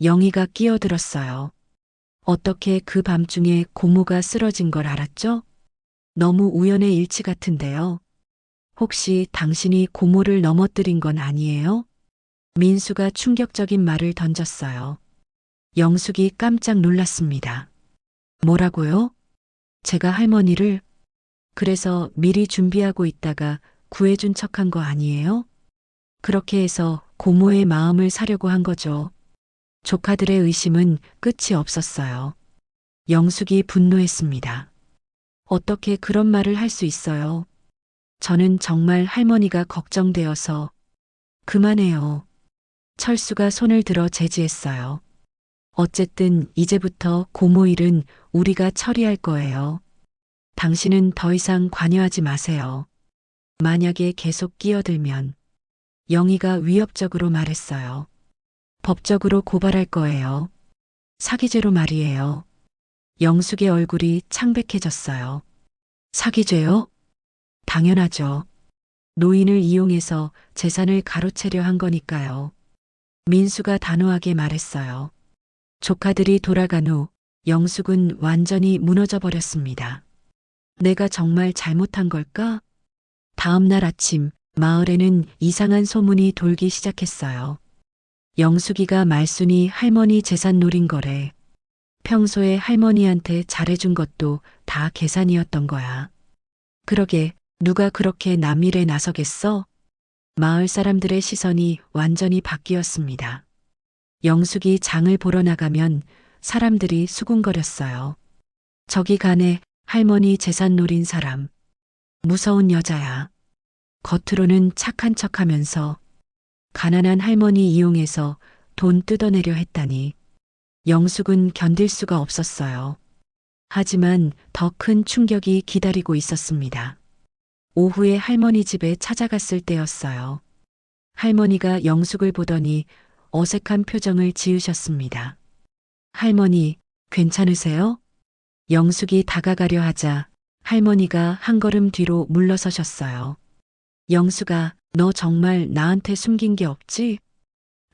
S4: 영희가 끼어들었어요. 어떻게 그 밤중에 고모가 쓰러진 걸 알았죠? 너무 우연의 일치 같은데요. 혹시 당신이 고모를 넘어뜨린 건 아니에요? 민수가 충격적인 말을 던졌어요. 영숙이 깜짝 놀랐습니다. 뭐라고요? 제가 할머니를? 그래서 미리 준비하고 있다가 구해준 척한 거 아니에요? 그렇게 해서 고모의 마음을 사려고 한 거죠. 조카들의 의심은 끝이 없었어요. 영숙이 분노했습니다. 어떻게 그런 말을 할 수 있어요? 저는 정말 할머니가 걱정되어서 그만해요. 철수가 손을 들어 제지했어요. 어쨌든 이제부터 고모 일은 우리가 처리할 거예요. 당신은 더 이상 관여하지 마세요. 만약에 계속 끼어들면 영희가 위협적으로 말했어요. 법적으로 고발할 거예요. 사기죄로 말이에요. 영숙의 얼굴이 창백해졌어요. 사기죄요? 당연하죠. 노인을 이용해서 재산을 가로채려 한 거니까요. 민수가 단호하게 말했어요. 조카들이 돌아간 후 영숙은 완전히 무너져 버렸습니다. 내가 정말 잘못한 걸까? 다음 날 아침 마을에는 이상한 소문이 돌기 시작했어요. 영숙이가 말순이 할머니 재산 노린 거래. 평소에 할머니한테 잘해준 것도 다 계산이었던 거야. 그러게 누가 그렇게 남일에 나서겠어? 마을 사람들의 시선이 완전히 바뀌었습니다. 영숙이 장을 보러 나가면 사람들이 수군거렸어요. 저기 가네, 할머니 재산 노린 사람. 무서운 여자야. 겉으로는 착한 척하면서 가난한 할머니 이용해서 돈 뜯어내려 했다니. 영숙은 견딜 수가 없었어요. 하지만 더 큰 충격이 기다리고 있었습니다. 오후에 할머니 집에 찾아갔을 때였어요. 할머니가 영숙을 보더니 어색한 표정을 지으셨습니다. 할머니, 괜찮으세요? 영숙이 다가가려 하자 할머니가 한 걸음 뒤로 물러서셨어요. 영숙아, 너 정말 나한테 숨긴 게 없지?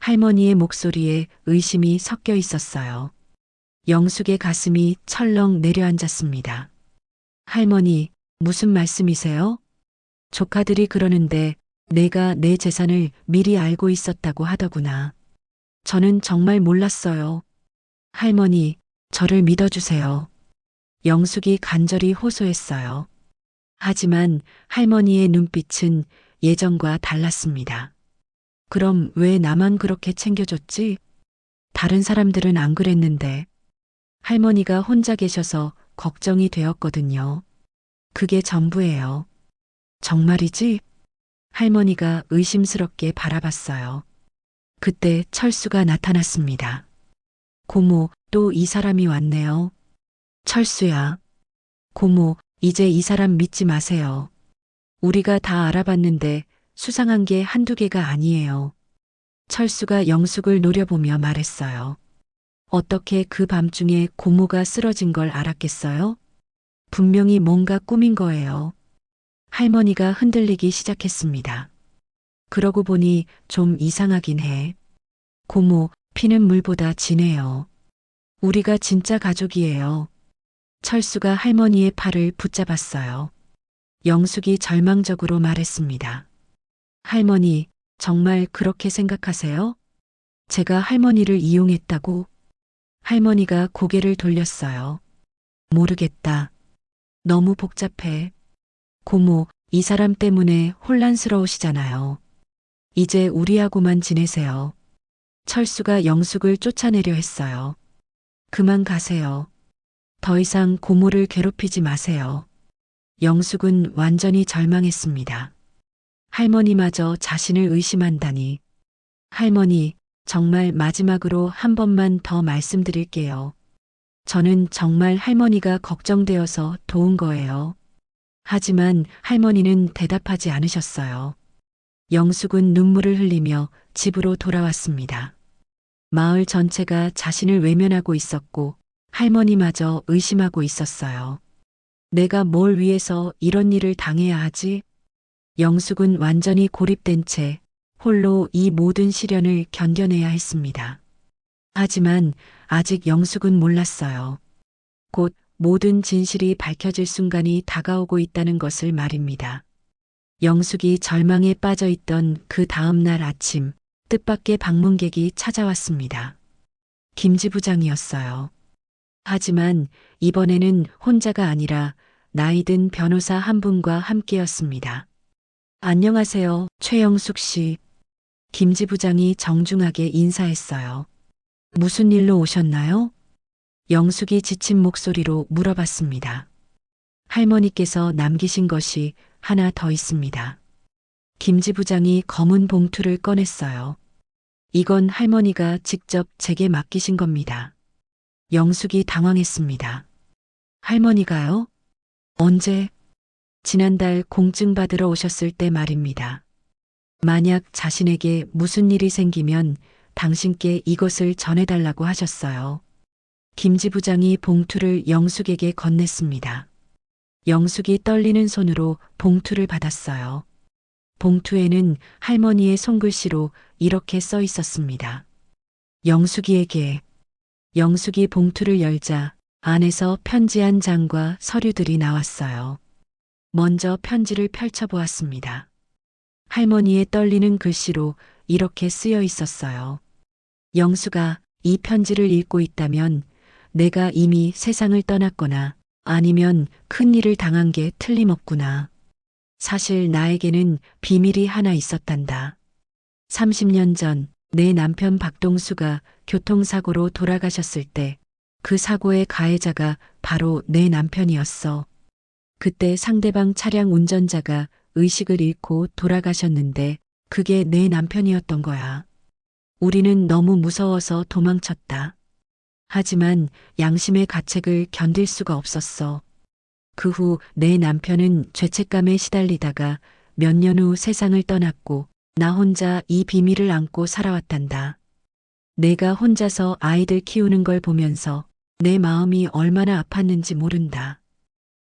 S4: 할머니의 목소리에 의심이 섞여 있었어요. 영숙의 가슴이 철렁 내려앉았습니다. 할머니, 무슨 말씀이세요? 조카들이 그러는데 내가 내 재산을 미리 알고 있었다고 하더구나. 저는 정말 몰랐어요. 할머니, 저를 믿어주세요. 영숙이 간절히 호소했어요. 하지만 할머니의 눈빛은 예전과 달랐습니다. 그럼 왜 나만 그렇게 챙겨줬지? 다른 사람들은 안 그랬는데. 할머니가 혼자 계셔서 걱정이 되었거든요. 그게 전부예요. 정말이지? 할머니가 의심스럽게 바라봤어요. 그때 철수가 나타났습니다. 고모, 또 이 사람이 왔네요. 철수야. 고모, 이제 이 사람 믿지 마세요. 우리가 다 알아봤는데 수상한 게 한두 개가 아니에요. 철수가 영숙을 노려보며 말했어요. 어떻게 그 밤중에 고모가 쓰러진 걸 알았겠어요? 분명히 뭔가 꾸민 거예요. 할머니가 흔들리기 시작했습니다. 그러고 보니 좀 이상하긴 해. 고모, 피는 물보다 진해요. 우리가 진짜 가족이에요. 철수가 할머니의 팔을 붙잡았어요. 영숙이 절망적으로 말했습니다. 할머니, 정말 그렇게 생각하세요? 제가 할머니를 이용했다고? 할머니가 고개를 돌렸어요. 모르겠다. 너무 복잡해. 고모, 이 사람 때문에 혼란스러우시잖아요. 이제 우리하고만 지내세요. 철수가 영숙을 쫓아내려 했어요. 그만 가세요. 더 이상 고모를 괴롭히지 마세요. 영숙은 완전히 절망했습니다. 할머니마저 자신을 의심한다니. 할머니, 정말 마지막으로 한 번만 더 말씀드릴게요. 저는 정말 할머니가 걱정되어서 도운 거예요. 하지만 할머니는 대답하지 않으셨어요. 영숙은 눈물을 흘리며 집으로 돌아왔습니다. 마을 전체가 자신을 외면하고 있었고 할머니마저 의심하고 있었어요. 내가 뭘 위해서 이런 일을 당해야 하지? 영숙은 완전히 고립된 채 홀로 이 모든 시련을 견뎌내야 했습니다. 하지만 아직 영숙은 몰랐어요. 곧 모든 진실이 밝혀질 순간이 다가오고 있다는 것을 말입니다. 영숙이 절망에 빠져 있던 그 다음 날 아침, 뜻밖의 방문객이 찾아왔습니다. 김 지부장이었어요. 하지만 이번에는 혼자가 아니라 나이든 변호사 한 분과 함께였습니다. 안녕하세요, 최영숙 씨. 김지 부장이 정중하게 인사했어요. 무슨 일로 오셨나요? 영숙이 지친 목소리로 물어봤습니다. 할머니께서 남기신 것이 하나 더 있습니다. 김지 부장이 검은 봉투를 꺼냈어요. 이건 할머니가 직접 제게 맡기신 겁니다. 영숙이 당황했습니다. 할머니가요? 언제? 지난달 공증 받으러 오셨을 때 말입니다. 만약 자신에게 무슨 일이 생기면 당신께 이것을 전해달라고 하셨어요. 김지 부장이 봉투를 영숙에게 건넸습니다. 영숙이 떨리는 손으로 봉투를 받았어요. 봉투에는 할머니의 손글씨로 이렇게 써 있었습니다. 영숙이에게. 영숙이 봉투를 열자 안에서 편지 한 장과 서류들이 나왔어요. 먼저 편지를 펼쳐보았습니다. 할머니의 떨리는 글씨로 이렇게 쓰여 있었어요. 영숙아, 이 편지를 읽고 있다면 내가 이미 세상을 떠났거나 아니면 큰일을 당한 게 틀림없구나. 사실 나에게는 비밀이 하나 있었단다. 30년 전 내 남편 박동수가 교통사고로 돌아가셨을 때 그 사고의 가해자가 바로 내 남편이었어. 그때 상대방 차량 운전자가 의식을 잃고 돌아가셨는데 그게 내 남편이었던 거야. 우리는 너무 무서워서 도망쳤다. 하지만 양심의 가책을 견딜 수가 없었어. 그 후 내 남편은 죄책감에 시달리다가 몇 년 후 세상을 떠났고 나 혼자 이 비밀을 안고 살아왔단다. 내가 혼자서 아이들 키우는 걸 보면서 내 마음이 얼마나 아팠는지 모른다.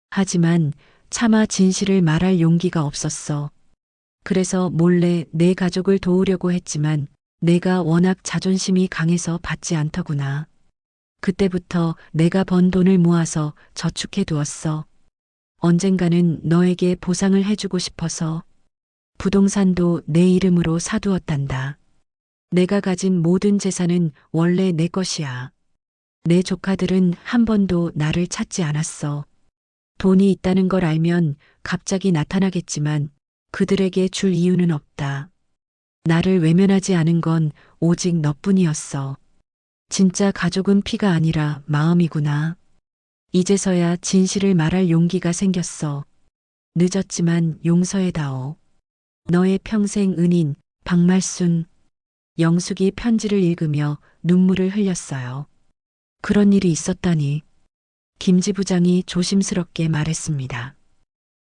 S4: 하지만 차마 진실을 말할 용기가 없었어. 그래서 몰래 내 가족을 도우려고 했지만 내가 워낙 자존심이 강해서 받지 않더구나. 그때부터 내가 번 돈을 모아서 저축해 두었어. 언젠가는 너에게 보상을 해주고 싶어서. 부동산도 내 이름으로 사두었단다. 내가 가진 모든 재산은 원래 내 것이야. 내 조카들은 한 번도 나를 찾지 않았어. 돈이 있다는 걸 알면 갑자기 나타나겠지만 그들에게 줄 이유는 없다. 나를 외면하지 않은 건 오직 너뿐이었어. 진짜 가족은 피가 아니라 마음이구나. 이제서야 진실을 말할 용기가 생겼어. 늦었지만 용서해다오. 너의 평생 은인 박말순. 영숙이 편지를 읽으며 눈물을 흘렸어요. 그런 일이 있었다니. 김지 부장이 조심스럽게 말했습니다.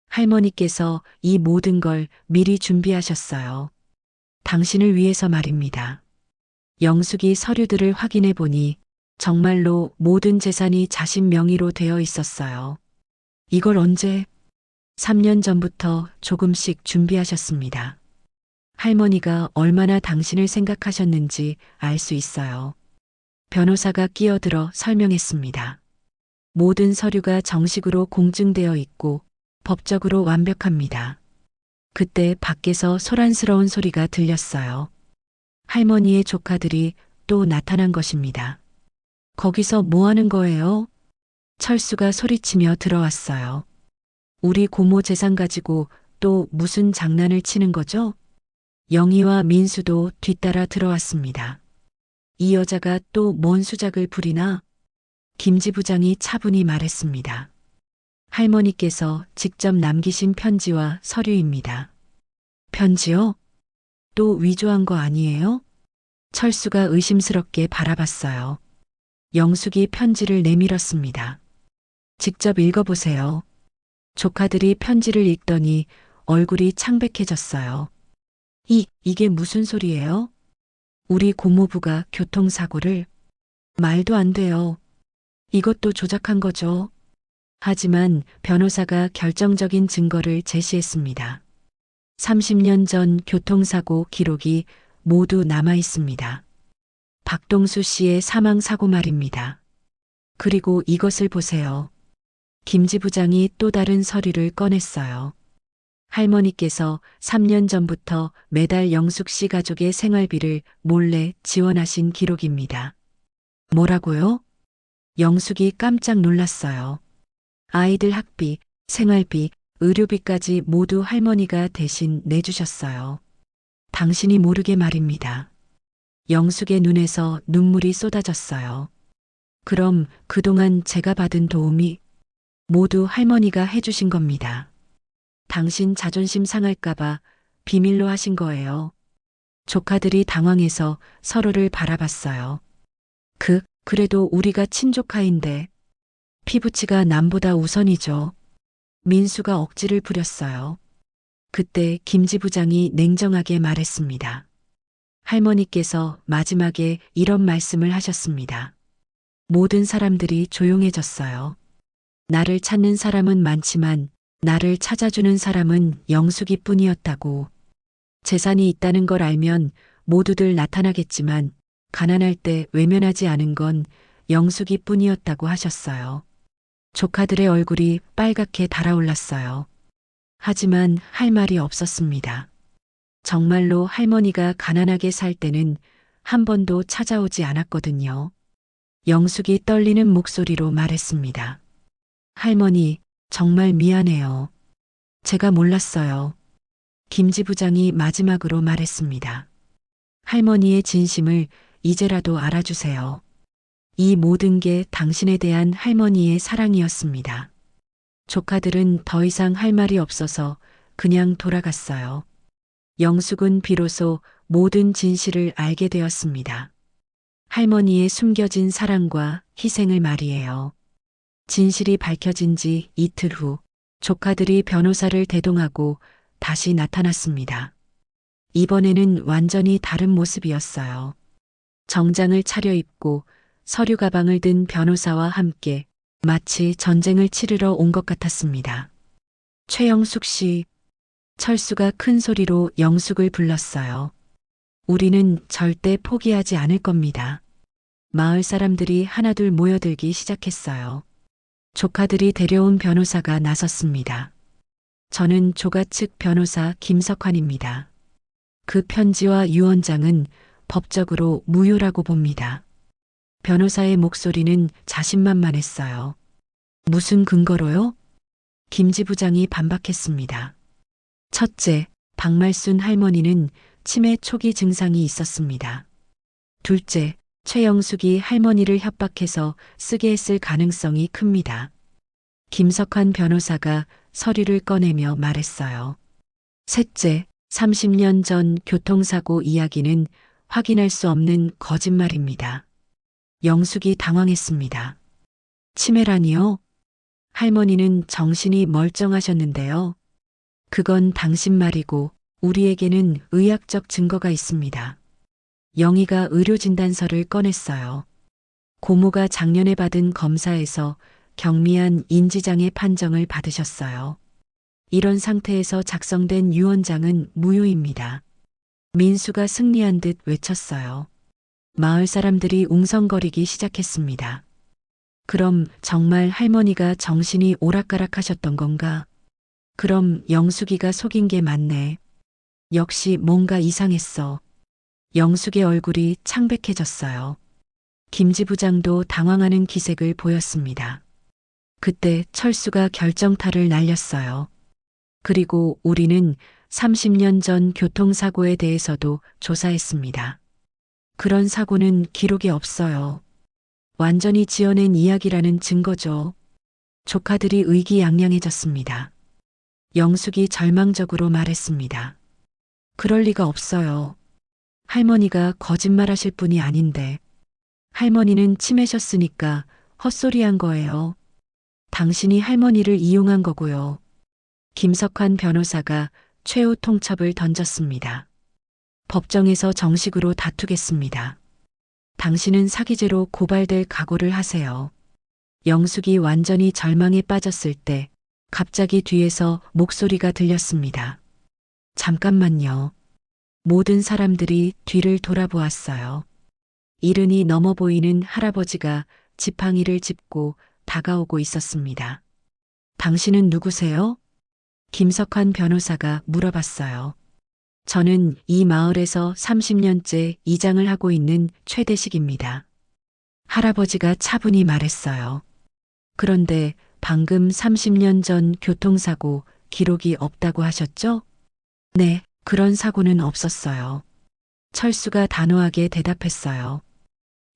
S4: 할머니께서 이 모든 걸 미리 준비하셨어요. 당신을 위해서 말입니다. 영숙이 서류들을 확인해 보니 정말로 모든 재산이 자신 명의로 되어 있었어요. 이걸 언제? 3년 전부터 조금씩 준비하셨습니다. 할머니가 얼마나 당신을 생각하셨는지 알 수 있어요. 변호사가 끼어들어 설명했습니다. 모든 서류가 정식으로 공증되어 있고 법적으로 완벽합니다. 그때 밖에서 소란스러운 소리가 들렸어요. 할머니의 조카들이 또 나타난 것입니다. 거기서 뭐 하는 거예요? 철수가 소리치며 들어왔어요. 우리 고모 재산 가지고 또 무슨 장난을 치는 거죠? 영희와 민수도 뒤따라 들어왔습니다. 이 여자가 또 뭔 수작을 부리나? 김지 부장이 차분히 말했습니다. 할머니께서 직접 남기신 편지와 서류입니다. 편지요? 또 위조한 거 아니에요? 철수가 의심스럽게 바라봤어요. 영숙이 편지를 내밀었습니다. 직접 읽어보세요. 조카들이 편지를 읽더니 얼굴이 창백해졌어요. 이게 무슨 소리예요? 우리 고모부가 교통사고를. 말도 안 돼요. 이것도 조작한 거죠. 하지만 변호사가 결정적인 증거를 제시했습니다. 30년 전 교통사고 기록이 모두 남아 있습니다. 박동수 씨의 사망 사고 말입니다. 그리고 이것을 보세요. 김지 부장이 또 다른 서류를 꺼냈어요. 할머니께서 3년 전부터 매달 영숙 씨 가족의 생활비를 몰래 지원하신 기록입니다. 뭐라고요? 영숙이 깜짝 놀랐어요. 아이들 학비, 생활비, 의료비까지 모두 할머니가 대신 내주셨어요. 당신이 모르게 말입니다. 영숙의 눈에서 눈물이 쏟아졌어요. 그럼 그동안 제가 받은 도움이 모두 할머니가 해주신 겁니다. 당신 자존심 상할까봐 비밀로 하신 거예요. 조카들이 당황해서 서로를 바라봤어요. 그래도 우리가 친조카인데 피부치가 남보다 우선이죠. 민수가 억지를 부렸어요. 그때 김지 부장이 냉정하게 말했습니다. 할머니께서 마지막에 이런 말씀을 하셨습니다. 모든 사람들이 조용해졌어요. 나를 찾는 사람은 많지만 나를 찾아주는 사람은 영숙이 뿐이었다고. 재산이 있다는 걸 알면 모두들 나타나겠지만 가난할 때 외면하지 않은 건 영숙이 뿐이었다고 하셨어요. 조카들의 얼굴이 빨갛게 달아올랐어요. 하지만 할 말이 없었습니다. 정말로 할머니가 가난하게 살 때는 한 번도 찾아오지 않았거든요. 영숙이 떨리는 목소리로 말했습니다. 할머니, 정말 미안해요. 제가 몰랐어요. 김지 부장이 마지막으로 말했습니다. 할머니의 진심을 이제라도 알아주세요. 이 모든 게 당신에 대한 할머니의 사랑이었습니다. 조카들은 더 이상 할 말이 없어서 그냥 돌아갔어요. 영숙은 비로소 모든 진실을 알게 되었습니다. 할머니의 숨겨진 사랑과 희생을 말이에요. 진실이 밝혀진 지 이틀 후 조카들이 변호사를 대동하고 다시 나타났습니다. 이번에는 완전히 다른 모습이었어요. 정장을 차려입고 서류 가방을 든 변호사와 함께 마치 전쟁을 치르러 온 것 같았습니다. 최영숙 씨, 철수가 큰 소리로 영숙을 불렀어요. 우리는 절대 포기하지 않을 겁니다. 마을 사람들이 하나둘 모여들기 시작했어요. 조카들이 데려온 변호사가 나섰습니다. 저는 조가 측 변호사 김석환입니다. 그 편지와 유언장은 법적으로 무효라고 봅니다. 변호사의 목소리는 자신만만했어요. 무슨 근거로요? 김지 부장이 반박했습니다. 첫째, 박말순 할머니는 치매 초기 증상이 있었습니다. 둘째, 최영숙이 할머니를 협박해서 쓰게 했을 가능성이 큽니다. 김석환 변호사가 서류를 꺼내며 말했어요. 셋째, 30년 전 교통사고 이야기는 확인할 수 없는 거짓말입니다. 영숙이 당황했습니다. 치매라니요? 할머니는 정신이 멀쩡하셨는데요. 그건 당신 말이고 우리에게는 의학적 증거가 있습니다. 영희가 의료진단서를 꺼냈어요. 고모가 작년에 받은 검사에서 경미한 인지장애 판정을 받으셨어요. 이런 상태에서 작성된 유언장은 무효입니다. 민수가 승리한 듯 외쳤어요. 마을 사람들이 웅성거리기 시작했습니다. 그럼 정말 할머니가 정신이 오락가락하셨던 건가? 그럼 영숙이가 속인 게 맞네. 역시 뭔가 이상했어. 영숙의 얼굴이 창백해졌어요. 김지 부장도 당황하는 기색을 보였습니다. 그때 철수가 결정타를 날렸어요. 그리고 우리는 30년 전 교통사고에 대해서도 조사했습니다. 그런 사고는 기록에 없어요. 완전히 지어낸 이야기라는 증거죠. 조카들이 의기양양해졌습니다. 영숙이 절망적으로 말했습니다. 그럴 리가 없어요. 할머니가 거짓말하실 분이 아닌데. 할머니는 치매셨으니까 헛소리한 거예요. 당신이 할머니를 이용한 거고요. 김석환 변호사가 최후 통첩을 던졌습니다. 법정에서 정식으로 다투겠습니다. 당신은 사기죄로 고발될 각오를 하세요. 영숙이 완전히 절망에 빠졌을 때 갑자기 뒤에서 목소리가 들렸습니다. 잠깐만요. 모든 사람들이 뒤를 돌아보았어요. 이른이 넘어 보이는 할아버지가 지팡이를 짚고 다가오고 있었습니다. 당신은 누구세요? 김석환 변호사가 물어봤어요. 저는 이 마을에서 30년째 이장을 하고 있는 최대식입니다. 할아버지가 차분히 말했어요. 그런데 방금 30년 전 교통사고 기록이 없다고 하셨죠? 네, 그런 사고는 없었어요. 철수가 단호하게 대답했어요.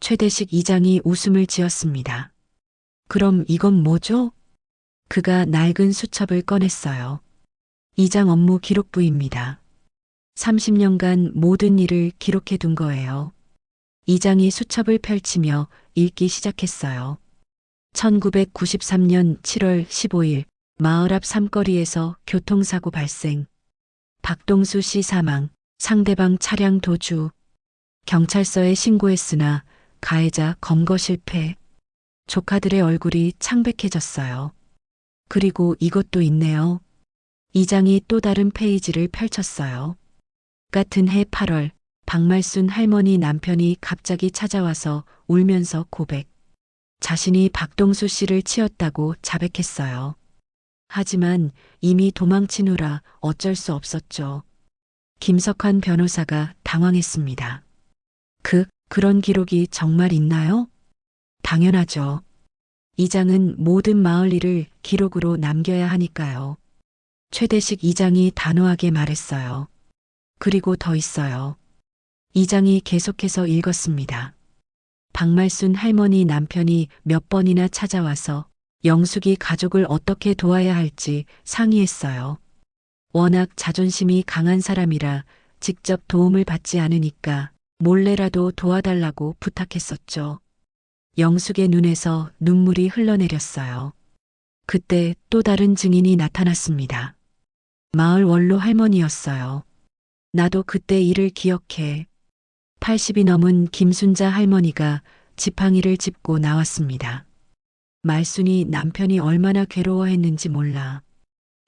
S4: 최대식 이장이 웃음을 지었습니다. 그럼 이건 뭐죠? 그가 낡은 수첩을 꺼냈어요. 이장 업무 기록부입니다. 30년간 모든 일을 기록해 둔 거예요. 이장이 수첩을 펼치며 읽기 시작했어요. 1993년 7월 15일 마을 앞 삼거리에서 교통사고 발생. 박동수 씨 사망, 상대방 차량 도주. 경찰서에 신고했으나 가해자 검거 실패. 조카들의 얼굴이 창백해졌어요. 그리고 이것도 있네요. 이장이 또 다른 페이지를 펼쳤어요. 같은 해 8월 박말순 할머니 남편이 갑자기 찾아와서 울면서 고백. 자신이 박동수 씨를 치었다고 자백했어요. 하지만 이미 도망친 후라 어쩔 수 없었죠. 김석환 변호사가 당황했습니다. 그런 기록이 정말 있나요? 당연하죠. 이장은 모든 마을 일을 기록으로 남겨야 하니까요. 최대식 이장이 단호하게 말했어요. 그리고 더 있어요. 이장이 계속해서 읽었습니다. 박말순 할머니 남편이 몇 번이나 찾아와서 영숙이 가족을 어떻게 도와야 할지 상의했어요. 워낙 자존심이 강한 사람이라 직접 도움을 받지 않으니까 몰래라도 도와달라고 부탁했었죠. 영숙의 눈에서 눈물이 흘러내렸어요. 그때 또 다른 증인이 나타났습니다. 마을 원로 할머니였어요. 나도 그때 일을 기억해. 80이 넘은 김순자 할머니가 지팡이를 짚고 나왔습니다. 말순이 남편이 얼마나 괴로워했는지 몰라.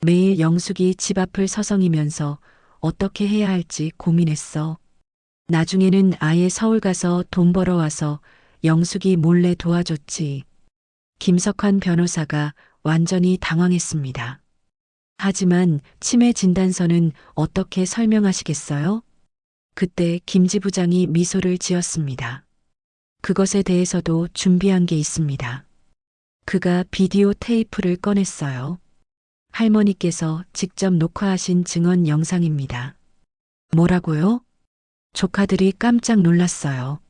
S4: 매일 영숙이 집 앞을 서성이면서 어떻게 해야 할지 고민했어. 나중에는 아예 서울 가서 돈 벌어와서 영숙이 몰래 도와줬지. 김석환 변호사가 완전히 당황했습니다. 하지만 치매 진단서는 어떻게 설명하시겠어요? 그때 김지 부장이 미소를 지었습니다. 그것에 대해서도 준비한 게 있습니다. 그가 비디오 테이프를 꺼냈어요. 할머니께서 직접 녹화하신 증언 영상입니다. 뭐라고요? 조카들이 깜짝 놀랐어요.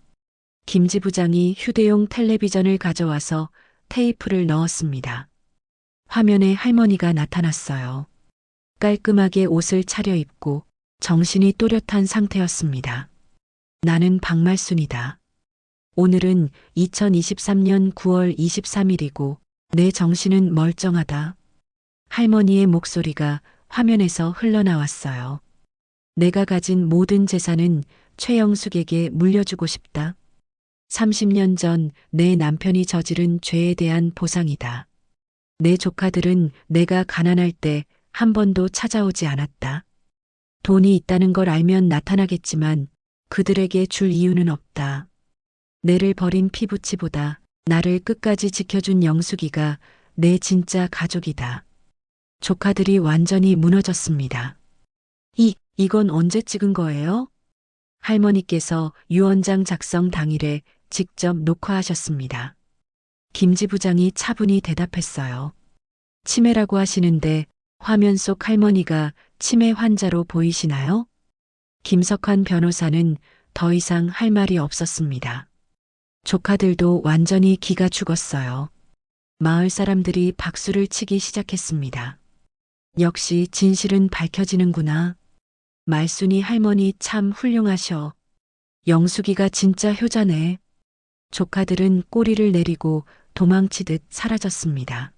S4: 김지 부장이 휴대용 텔레비전을 가져와서 테이프를 넣었습니다. 화면에 할머니가 나타났어요. 깔끔하게 옷을 차려입고 정신이 또렷한 상태였습니다. 나는 박말순이다. 오늘은 2023년 9월 23일이고 내 정신은 멀쩡하다. 할머니의 목소리가 화면에서 흘러나왔어요. 내가 가진 모든 재산은 최영숙에게 물려주고 싶다. 30년 전 내 남편이 저지른 죄에 대한 보상이다. 내 조카들은 내가 가난할 때 한 번도 찾아오지 않았다. 돈이 있다는 걸 알면 나타나겠지만 그들에게 줄 이유는 없다. 내를 버린 피부치보다 나를 끝까지 지켜준 영숙이가 내 진짜 가족이다. 조카들이 완전히 무너졌습니다. 이건 언제 찍은 거예요? 할머니께서 유언장 작성 당일에 직접 녹화하셨습니다. 김지 부장이 차분히 대답했어요. 치매라고 하시는데 화면 속 할머니가 치매 환자로 보이시나요? 김석환 변호사는 더 이상 할 말이 없었습니다. 조카들도 완전히 기가 죽었어요. 마을 사람들이 박수를 치기 시작했습니다. 역시 진실은 밝혀지는구나. 말순이 할머니 참 훌륭하셔. 영숙이가 진짜 효자네. 조카들은 꼬리를 내리고 도망치듯 사라졌습니다.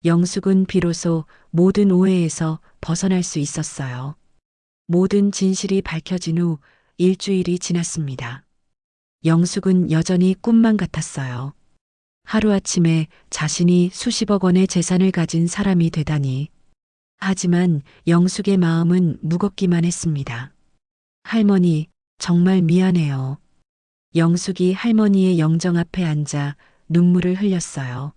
S4: 영숙은 비로소 모든 오해에서 벗어날 수 있었어요. 모든 진실이 밝혀진 후 일주일이 지났습니다. 영숙은 여전히 꿈만 같았어요. 하루아침에 자신이 수십억 원의 재산을 가진 사람이 되다니. 하지만 영숙의 마음은 무겁기만 했습니다. 할머니, 정말 미안해요. 영숙이 할머니의 영정 앞에 앉아 눈물을 흘렸어요.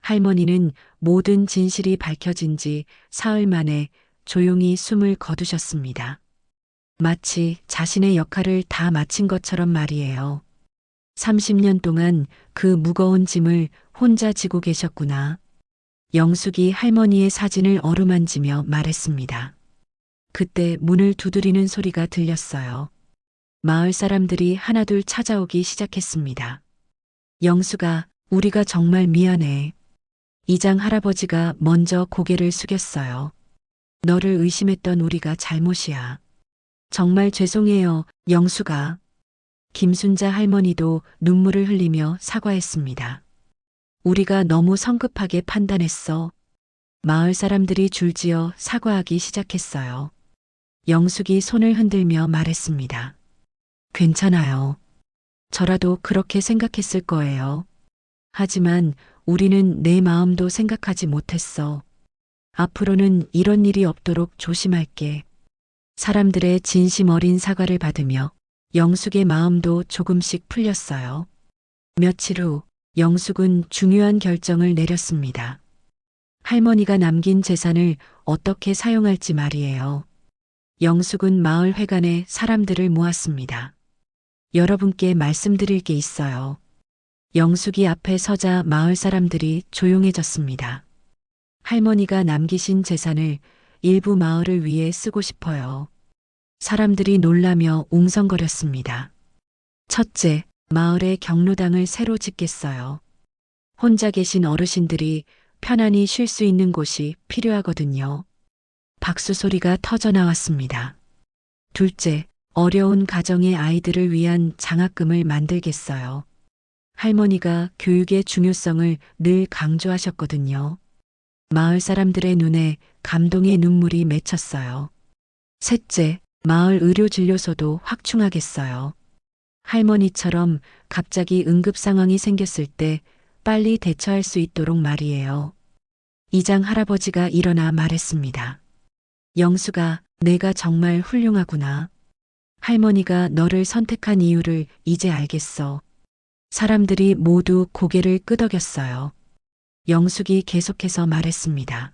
S4: 할머니는 모든 진실이 밝혀진 지 사흘 만에 조용히 숨을 거두셨습니다. 마치 자신의 역할을 다 마친 것처럼 말이에요. 30년 동안 그 무거운 짐을 혼자 지고 계셨구나. 영숙이 할머니의 사진을 어루만지며 말했습니다. 그때 문을 두드리는 소리가 들렸어요. 마을 사람들이 하나둘 찾아오기 시작했습니다. 영숙아, 우리가 정말 미안해. 이장 할아버지가 먼저 고개를 숙였어요. 너를 의심했던 우리가 잘못이야. 정말 죄송해요, 영숙아. 김순자 할머니도 눈물을 흘리며 사과했습니다. 우리가 너무 성급하게 판단했어. 마을 사람들이 줄지어 사과하기 시작했어요. 영숙이 손을 흔들며 말했습니다. 괜찮아요. 저라도 그렇게 생각했을 거예요. 하지만 우리는 내 마음도 생각하지 못했어. 앞으로는 이런 일이 없도록 조심할게. 사람들의 진심 어린 사과를 받으며 영숙의 마음도 조금씩 풀렸어요. 며칠 후 영숙은 중요한 결정을 내렸습니다. 할머니가 남긴 재산을 어떻게 사용할지 말이에요. 영숙은 마을 회관에 사람들을 모았습니다. 여러분께 말씀드릴 게 있어요. 영숙이 앞에 서자 마을 사람들이 조용해졌습니다. 할머니가 남기신 재산을 일부 마을을 위해 쓰고 싶어요. 사람들이 놀라며 웅성거렸습니다. 첫째, 마을에 경로당을 새로 짓겠어요. 혼자 계신 어르신들이 편안히 쉴 수 있는 곳이 필요하거든요. 박수 소리가 터져 나왔습니다. 둘째, 어려운 가정의 아이들을 위한 장학금을 만들겠어요. 할머니가 교육의 중요성을 늘 강조하셨거든요. 마을 사람들의 눈에 감동의 눈물이 맺혔어요. 셋째, 마을 의료진료소도 확충하겠어요. 할머니처럼 갑자기 응급 상황이 생겼을 때 빨리 대처할 수 있도록 말이에요. 이장 할아버지가 일어나 말했습니다. 영숙아, 내가 정말 훌륭하구나. 할머니가 너를 선택한 이유를 이제 알겠어. 사람들이 모두 고개를 끄덕였어요. 영숙이 계속해서 말했습니다.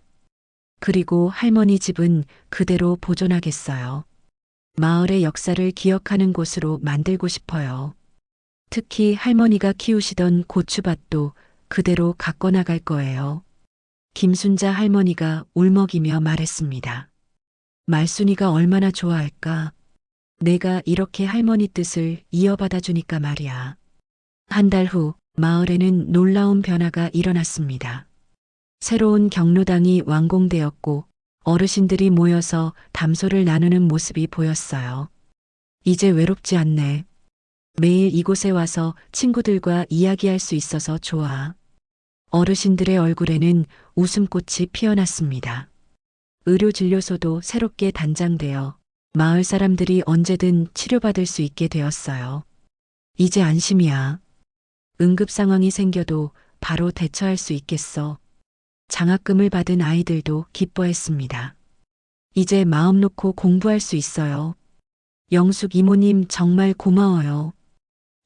S4: 그리고 할머니 집은 그대로 보존하겠어요. 마을의 역사를 기억하는 곳으로 만들고 싶어요. 특히 할머니가 키우시던 고추밭도 그대로 갖고 나갈 거예요. 김순자 할머니가 울먹이며 말했습니다. 말순이가 얼마나 좋아할까? 내가 이렇게 할머니 뜻을 이어받아 주니까 말이야. 한 달 후 마을에는 놀라운 변화가 일어났습니다. 새로운 경로당이 완공되었고 어르신들이 모여서 담소를 나누는 모습이 보였어요. 이제 외롭지 않네. 매일 이곳에 와서 친구들과 이야기할 수 있어서 좋아. 어르신들의 얼굴에는 웃음꽃이 피어났습니다. 의료진료소도 새롭게 단장되어 마을 사람들이 언제든 치료받을 수 있게 되었어요. 이제 안심이야. 응급 상황이 생겨도 바로 대처할 수 있겠어. 장학금을 받은 아이들도 기뻐했습니다. 이제 마음 놓고 공부할 수 있어요. 영숙 이모님 정말 고마워요.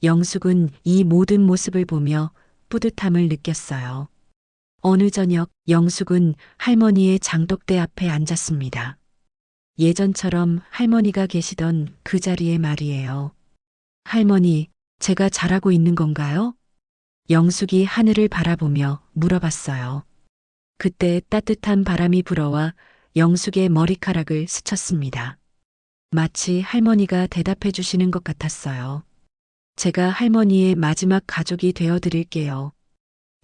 S4: 영숙은 이 모든 모습을 보며 뿌듯함을 느꼈어요. 어느 저녁 영숙은 할머니의 장독대 앞에 앉았습니다. 예전처럼 할머니가 계시던 그 자리에 말이에요. 할머니, 제가 잘하고 있는 건가요? 영숙이 하늘을 바라보며 물어봤어요. 그때 따뜻한 바람이 불어와 영숙의 머리카락을 스쳤습니다. 마치 할머니가 대답해 주시는 것 같았어요. 제가 할머니의 마지막 가족이 되어 드릴게요.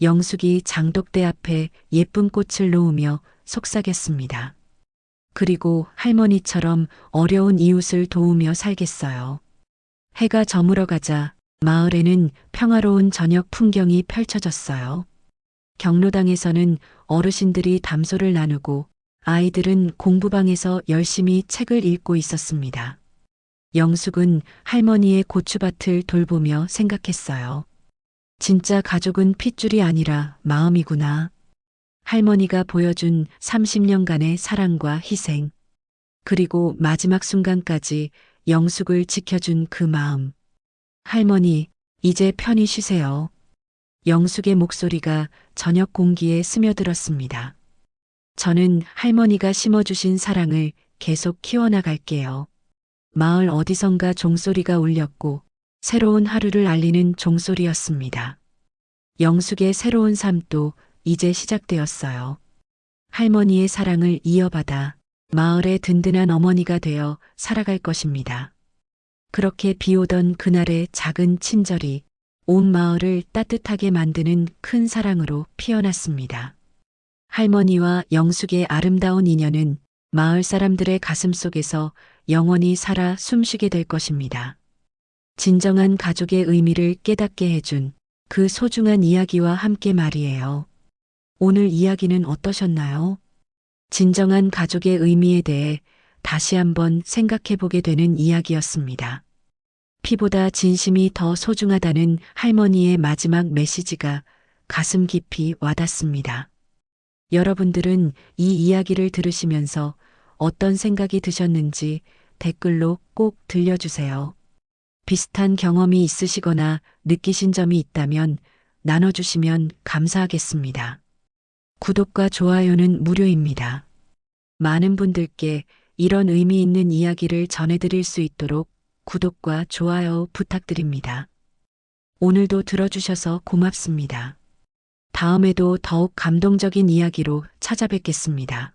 S4: 영숙이 장독대 앞에 예쁜 꽃을 놓으며 속삭였습니다. 그리고 할머니처럼 어려운 이웃을 도우며 살겠어요. 해가 저물어 가자 마을에는 평화로운 저녁 풍경이 펼쳐졌어요. 경로당에서는 어르신들이 담소를 나누고 아이들은 공부방에서 열심히 책을 읽고 있었습니다. 영숙은 할머니의 고추밭을 돌보며 생각했어요. 진짜 가족은 핏줄이 아니라 마음이구나. 할머니가 보여준 30년간의 사랑과 희생, 그리고 마지막 순간까지 영숙을 지켜준 그 마음. 할머니, 이제 편히 쉬세요. 영숙의 목소리가 저녁 공기에 스며들었습니다. 저는 할머니가 심어주신 사랑을 계속 키워나갈게요. 마을 어디선가 종소리가 울렸고 새로운 하루를 알리는 종소리였습니다. 영숙의 새로운 삶도 이제 시작되었어요. 할머니의 사랑을 이어받아 마을의 든든한 어머니가 되어 살아갈 것입니다. 그렇게 비오던 그날의 작은 친절이 온 마을을 따뜻하게 만드는 큰 사랑으로 피어났습니다. 할머니와 영숙의 아름다운 인연은 마을 사람들의 가슴 속에서 영원히 살아 숨쉬게 될 것입니다. 진정한 가족의 의미를 깨닫게 해준 그 소중한 이야기와 함께 말이에요. 오늘 이야기는 어떠셨나요? 진정한 가족의 의미에 대해 다시 한번 생각해 보게 되는 이야기였습니다. 피보다 진심이 더 소중하다는 할머니의 마지막 메시지가 가슴 깊이 와닿습니다. 여러분들은 이 이야기를 들으시면서 어떤 생각이 드셨는지 댓글로 꼭 들려주세요. 비슷한 경험이 있으시거나 느끼신 점이 있다면 나눠주시면 감사하겠습니다. 구독과 좋아요는 무료입니다. 많은 분들께 이런 의미 있는 이야기를 전해드릴 수 있도록 구독과 좋아요 부탁드립니다. 오늘도 들어주셔서 고맙습니다. 다음에도 더욱 감동적인 이야기로 찾아뵙겠습니다.